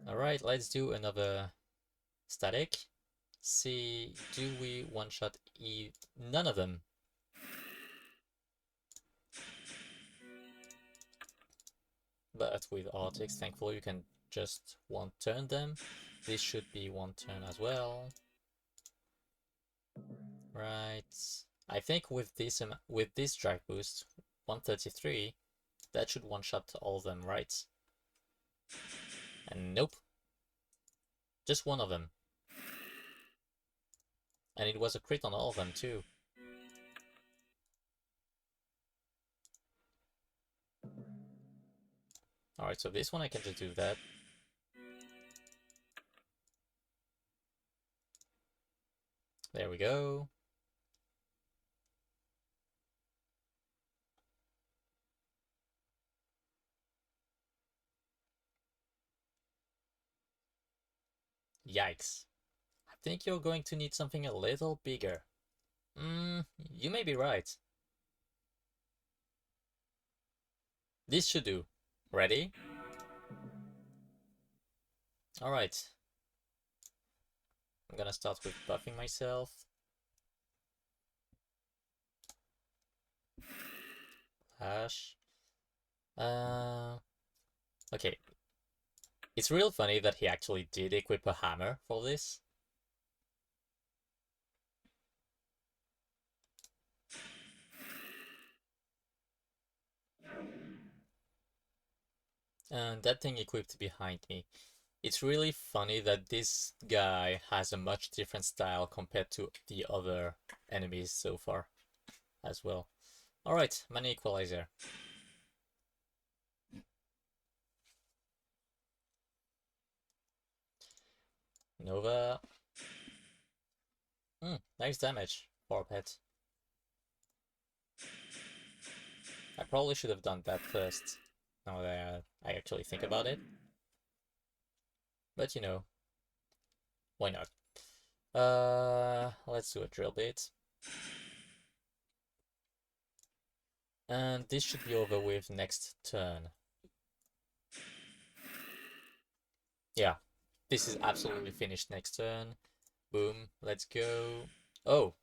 Alright, let's do another static. See, do we one-shot none of them? But with Artix, thankfully, you can just one-turn them. This should be one turn as well. Right. I think with this drag boost, 133, that should one-shot all of them, right? And nope. Just one of them. And it was a crit on all of them too. Alright, so this one I can just do that. There we go. Yikes. I think you're going to need something a little bigger. You may be right. This should do. Ready? Alright. I'm gonna start with buffing myself. Hash. Okay. It's real funny that he actually did equip a hammer for this. And that thing equipped behind me. It's really funny that this guy has a much different style compared to the other enemies so far as well. Alright, Mana Equalizer. Nova. Nice damage for a pet. I probably should have done that first, now that I actually think about it. But you know, why not? Let's do a drill bit. And this should be over with next turn. Yeah, this is absolutely finished next turn. Boom, let's go. Oh,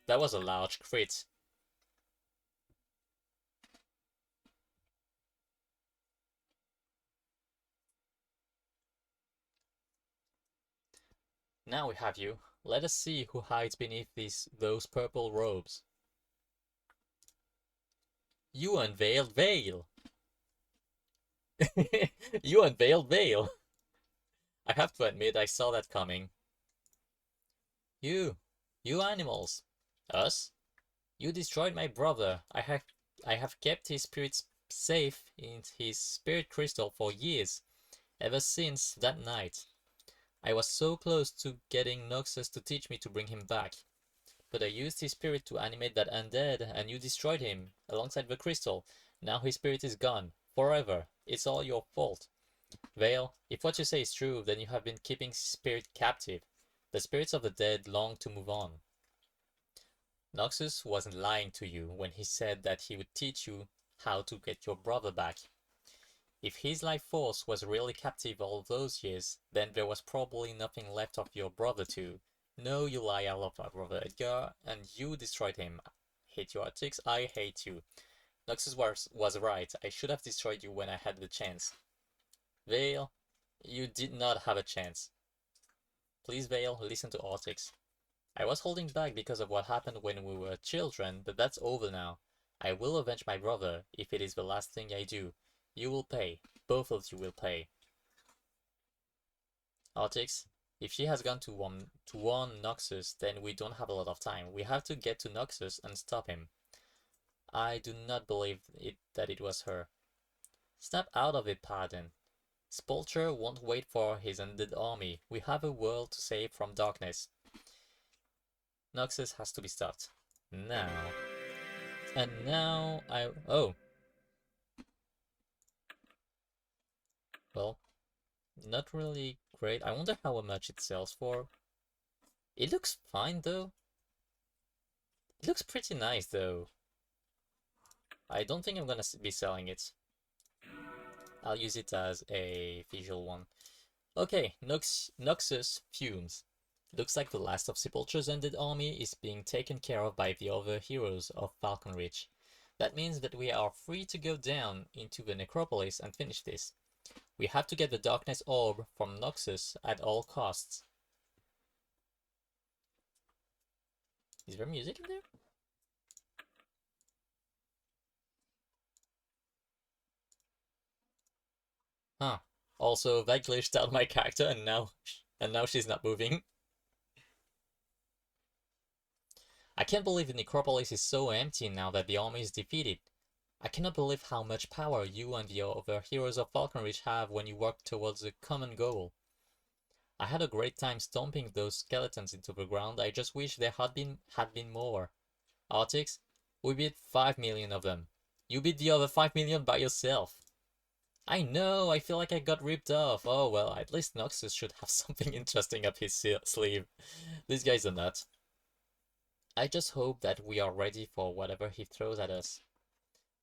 that was a large crit. Now we have you. Let us see who hides beneath those purple robes. You unveiled Vayle! You unveiled Vayle! I have to admit I saw that coming. You! You animals! Us? You destroyed my brother. I have kept his spirits safe in his spirit crystal for years, ever since that night. I was so close to getting Noxus to teach me to bring him back. But I used his spirit to animate that undead, and you destroyed him, alongside the crystal. Now his spirit is gone. Forever. It's all your fault. Vayle, if what you say is true, then you have been keeping his spirit captive. The spirits of the dead long to move on. Noxus wasn't lying to you when he said that he would teach you how to get your brother back. If his life force was really captive all those years, then there was probably nothing left of your brother too. No, you lie, I love my brother Edgar, and you destroyed him. I hate your ethics, I hate you. Noxus was right, I should have destroyed you when I had the chance. Vayle, you did not have a chance. Please, Vayle, listen to Artix. I was holding back because of what happened when we were children, but that's over now. I will avenge my brother, if it is the last thing I do. You will pay. Both of you will pay. Artix, if she has gone to warn Noxus, then we don't have a lot of time. We have to get to Noxus and stop him. I do not believe that it was her. Snap out of it, Pardon. Spulcher won't wait for his undead army. We have a world to save from darkness. Noxus has to be stopped. Now. And now oh. Well, not really great. I wonder how much it sells for. It looks fine though. It looks pretty nice though. I don't think I'm gonna be selling it. I'll use it as a visual one. Okay, Noxus fumes. Looks like the last of Sepulture's undead army is being taken care of by the other heroes of Falcon Ridge. That means that we are free to go down into the necropolis and finish this. We have to get the Darkness Orb from Noxus at all costs. Is there music in there? Huh. Also, that glitched out my character and now she's not moving. I can't believe the necropolis is so empty now that the army is defeated. I cannot believe how much power you and the other heroes of Falcon Ridge have when you work towards a common goal. I had a great time stomping those skeletons into the ground. I just wish there had been more. Artix, we beat 5 million of them. You beat the other 5 million by yourself. I know, I feel like I got ripped off. Oh well, at least Noxus should have something interesting up his sleeve. This guy's a nut. I just hope that we are ready for whatever he throws at us.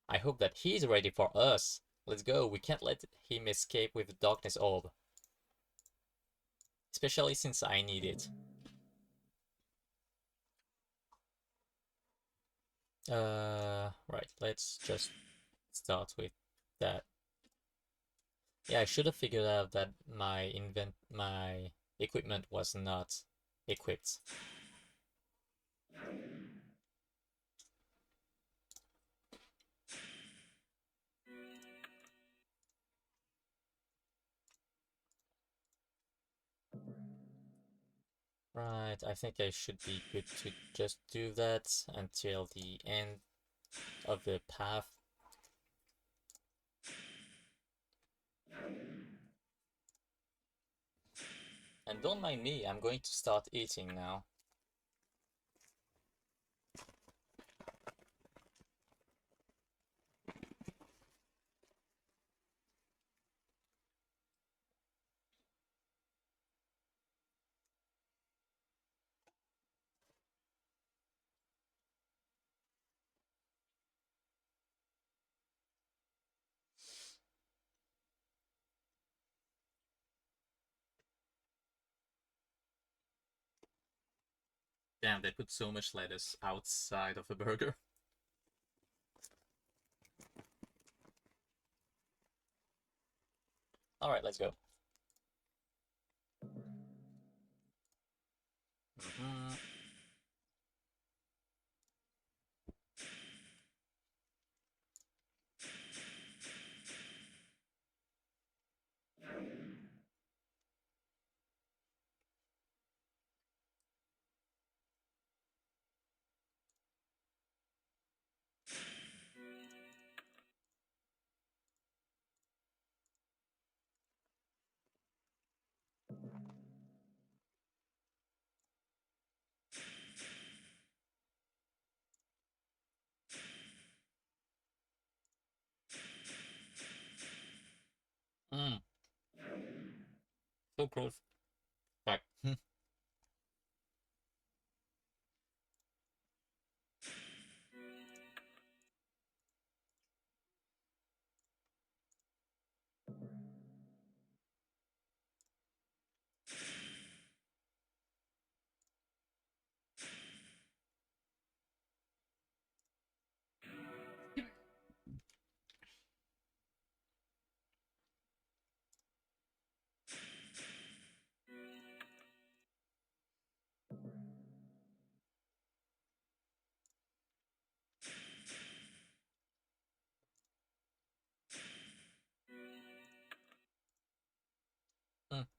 I hope that he's ready for us. Let's go, we can't let him escape with the Darkness Orb. Especially since I need it. Right, let's just start with that. Yeah, I should have figured out that my equipment was not equipped. Right, I think I should be good to just do that until the end of the path. And don't mind me, I'm going to start eating now. Damn, they put so much lettuce outside of a burger. Alright, let's go. Mhm. Mm, so close. Back.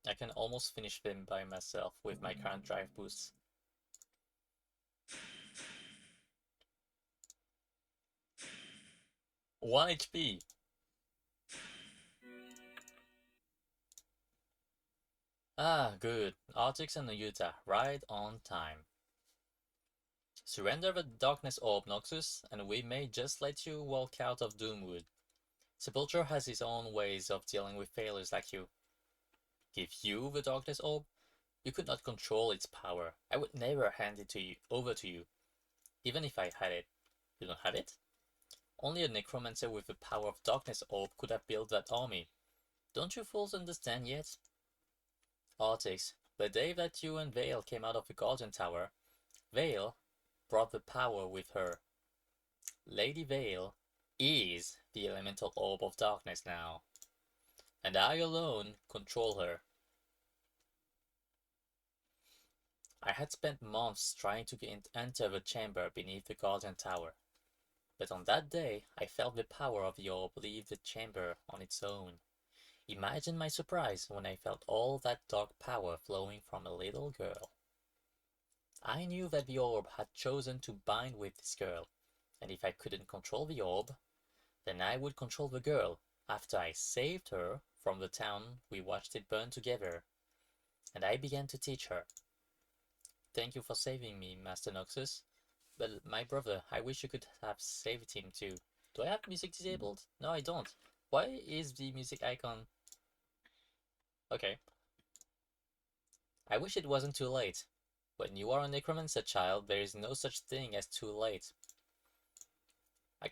I can almost finish them by myself with my current drive boost. 1 HP! Ah, good. Artix and Utah, right on time. Surrender the darkness orb, Noxus, and we may just let you walk out of Doomwood. Sepulture has his own ways of dealing with failures like you. Give you the darkness orb? You could not control its power. I would never hand it to you over to you, even if I had it. You don't have it? Only a necromancer with the power of darkness orb could have built that army. Don't you fools understand yet? Artix, the day that you and Vayle came out of the Guardian Tower, Vayle brought the power with her. Lady Vayle is the elemental orb of darkness now, and I alone control her. I had spent months trying to enter the chamber beneath the Guardian Tower, but on that day I felt the power of the orb leave the chamber on its own. Imagine my surprise when I felt all that dark power flowing from a little girl. I knew that the orb had chosen to bind with this girl, and if I couldn't control the orb, then I would control the girl after I saved her from the town we watched it burn together, and I began to teach her. Thank you for saving me, Master Noxus. But my brother, I wish you could have saved him too. Do I have music disabled? No, I don't. Why is the music icon... Okay. I wish it wasn't too late. When you are a necromancer child, there is no such thing as too late. I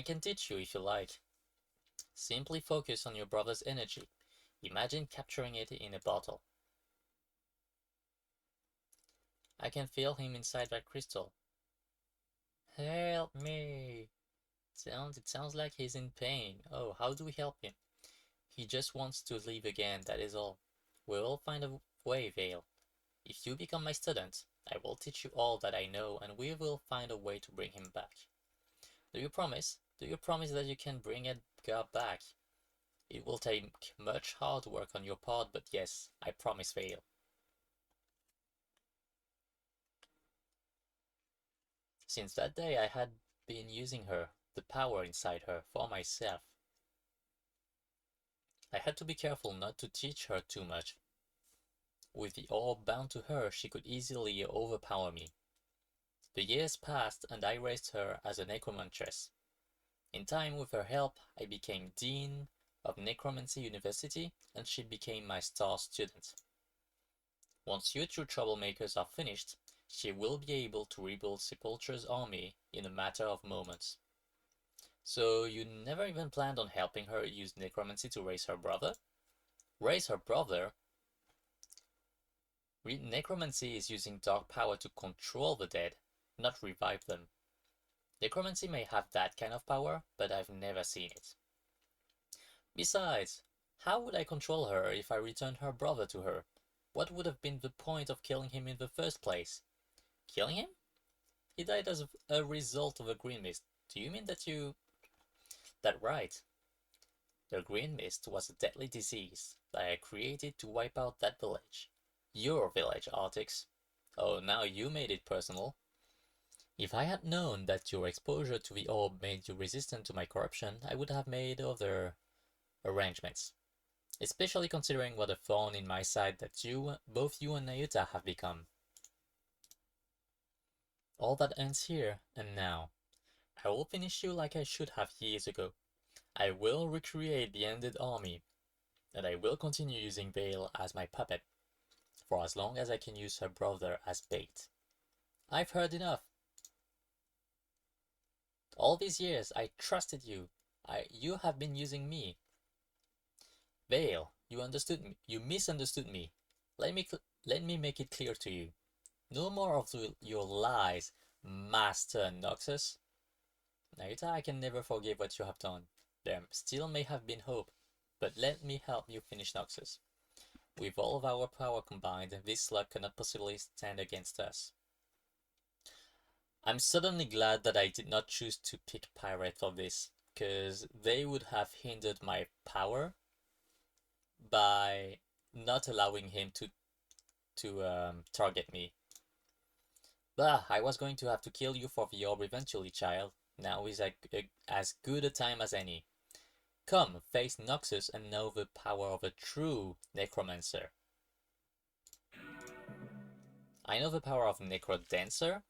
can teach you if you like. Simply focus on your brother's energy. Imagine capturing it in a bottle. I can feel him inside that crystal. Help me! It sounds like he's in pain. Oh, how do we help him? He just wants to live again, that is all. We will find a way, Vayle. If you become my student, I will teach you all that I know and we will find a way to bring him back. Do you promise? Do you promise that you can bring Edgar back? It will take much hard work on your part, but yes, I promise, Vayle. Since that day, I had been using her, the power inside her, for myself. I had to be careful not to teach her too much. With the orb bound to her, she could easily overpower me. The years passed and I raised her as a necromantress. In time, with her help, I became Dean of Necromancy University and she became my star student. Once you two troublemakers are finished, she will be able to rebuild Sepulture's army in a matter of moments. So you never even planned on helping her use necromancy to raise her brother? Raise her brother? Necromancy is using dark power to control the dead, not revive them. Necromancy may have that kind of power, but I've never seen it. Besides, how would I control her if I returned her brother to her? What would have been the point of killing him in the first place? Killing him? He died as a result of a green mist. Do you mean that you... That right. The green mist was a deadly disease that I created to wipe out that village. Your village, Artix. Oh, now you made it personal. If I had known that your exposure to the orb made you resistant to my corruption, I would have made other arrangements. Especially considering what a thorn in my side that both you and Nayuta have become. All that ends here and now. I will finish you like I should have years ago. I will recreate the ended army, and I will continue using Vayle as my puppet, for as long as I can use her brother as bait. I've heard enough. All these years I trusted you. You have been using me. Vayle, you understood me. You misunderstood me. Let me make it clear to you. No more of your lies, Master Noxus. Naita, I can never forgive what you have done. There still may have been hope, but let me help you finish Noxus. With all of our power combined, this slug cannot possibly stand against us. I'm suddenly glad that I did not choose to pick Pirate for this, because they would have hindered my power by not allowing him to target me. Bah, I was going to have to kill you for the orb eventually, child. Now is as good a time as any. Come, face Noxus and know the power of a true necromancer. I know the power of Necrodancer,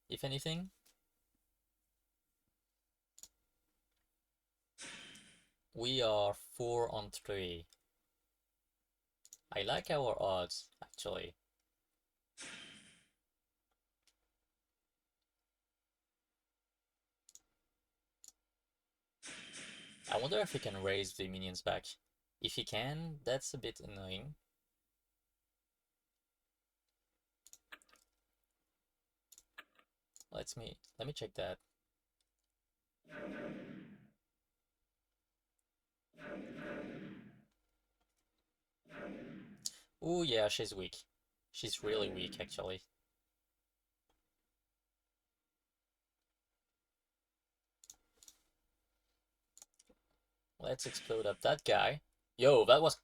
if anything. We are 4 on 3. I like our odds, actually. I wonder if he can raise the minions back. If he can, that's a bit annoying. Let me check that. Oh yeah, she's weak. She's really weak, actually. Let's explode up that guy. Yo, that was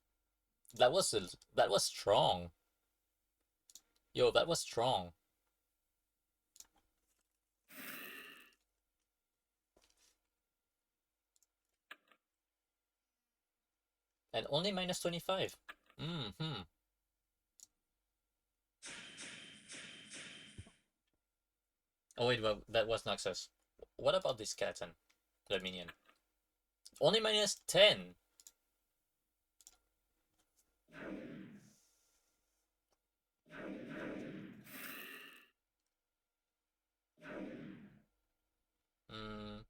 strong. Yo, that was strong. And only minus 25. Mm-hmm. Oh wait, well, that was Noxus. What about this skeleton? The minion. Only minus 10. Mm.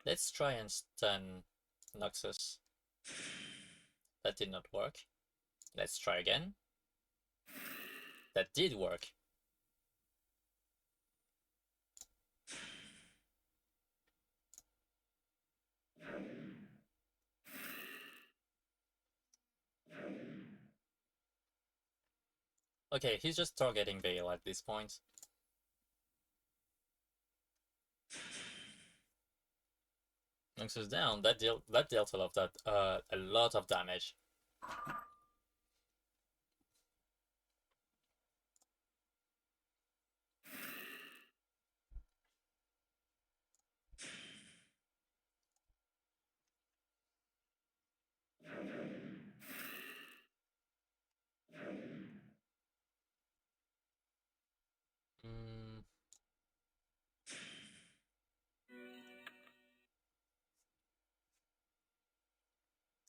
Let's try and stun Noxus. That did not work. Let's try again. That did work. Okay, he's just targeting Vayle at this point. Nexus down. That dealt a lot of damage. Mm,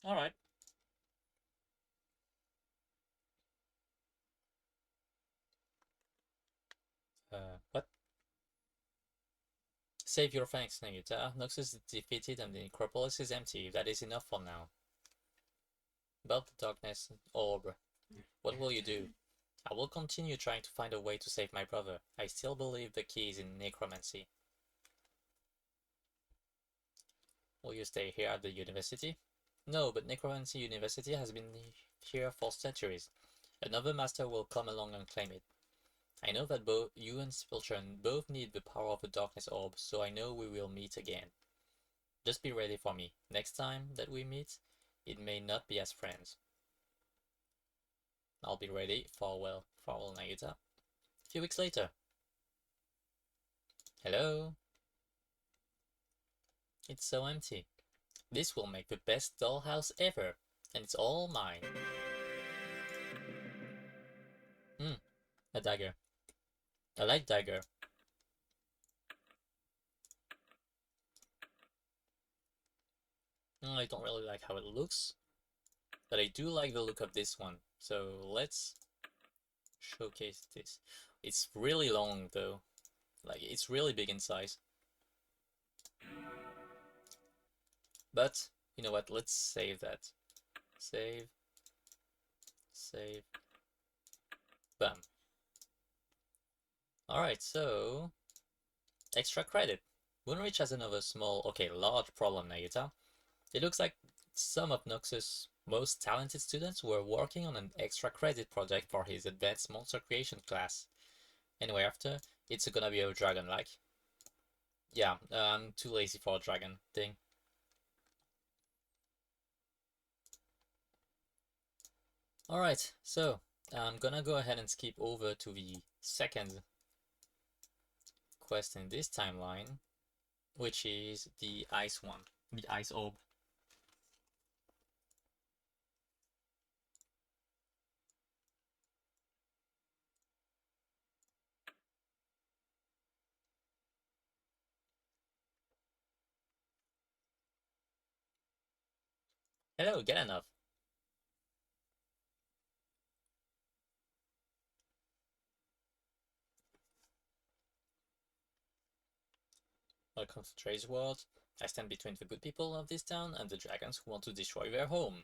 all right. What? Save your thanks, Nagita. Noxus is defeated and the necropolis is empty. That is enough for now. About the darkness orb. What will you do? I will continue trying to find a way to save my brother. I still believe the key is in necromancy. Will you stay here at the university? No, but Necromancy University has been here for centuries. Another master will come along and claim it. I know that both you and Spilchern both need the power of the darkness orb, so I know we will meet again. Just be ready for me. Next time that we meet, it may not be as friends. I'll be ready. Farewell. Farewell, Nagita. A few weeks later. Hello? It's so empty. This will make the best dollhouse ever, and it's all mine. A dagger. I like dagger. I don't really like how it looks, but I do like the look of this one. So let's showcase this. It's really long though. Like, it's really big in size. But, you know what, let's save that. Save. Save. Bam. Alright, so... extra credit. Moonreach has another small, okay, large problem, Nagita. It looks like some of Noxus' most talented students were working on an extra credit project for his advanced monster creation class. Anyway, after, it's gonna be a dragon-like. Yeah, I'm too lazy for a dragon thing. Alright, so I'm gonna go ahead and skip over to the second quest in this timeline, which is the ice one, the ice orb. Hello, get enough. Welcome to Trey's world. I stand between the good people of this town and the dragons who want to destroy their home.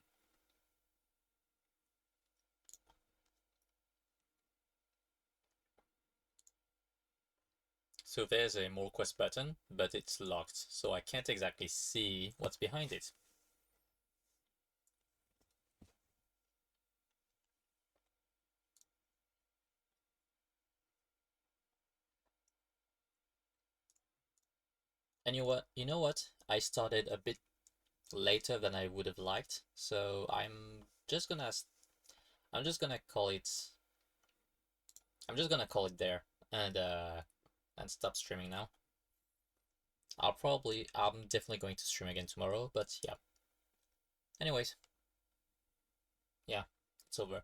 So there's a more quest button, but it's locked, so I can't exactly see what's behind it. And you know what? I started a bit later than I would have liked, so I'm just gonna call it there and stop streaming now. I'm definitely going to stream again tomorrow, but yeah. Anyways, yeah, it's over.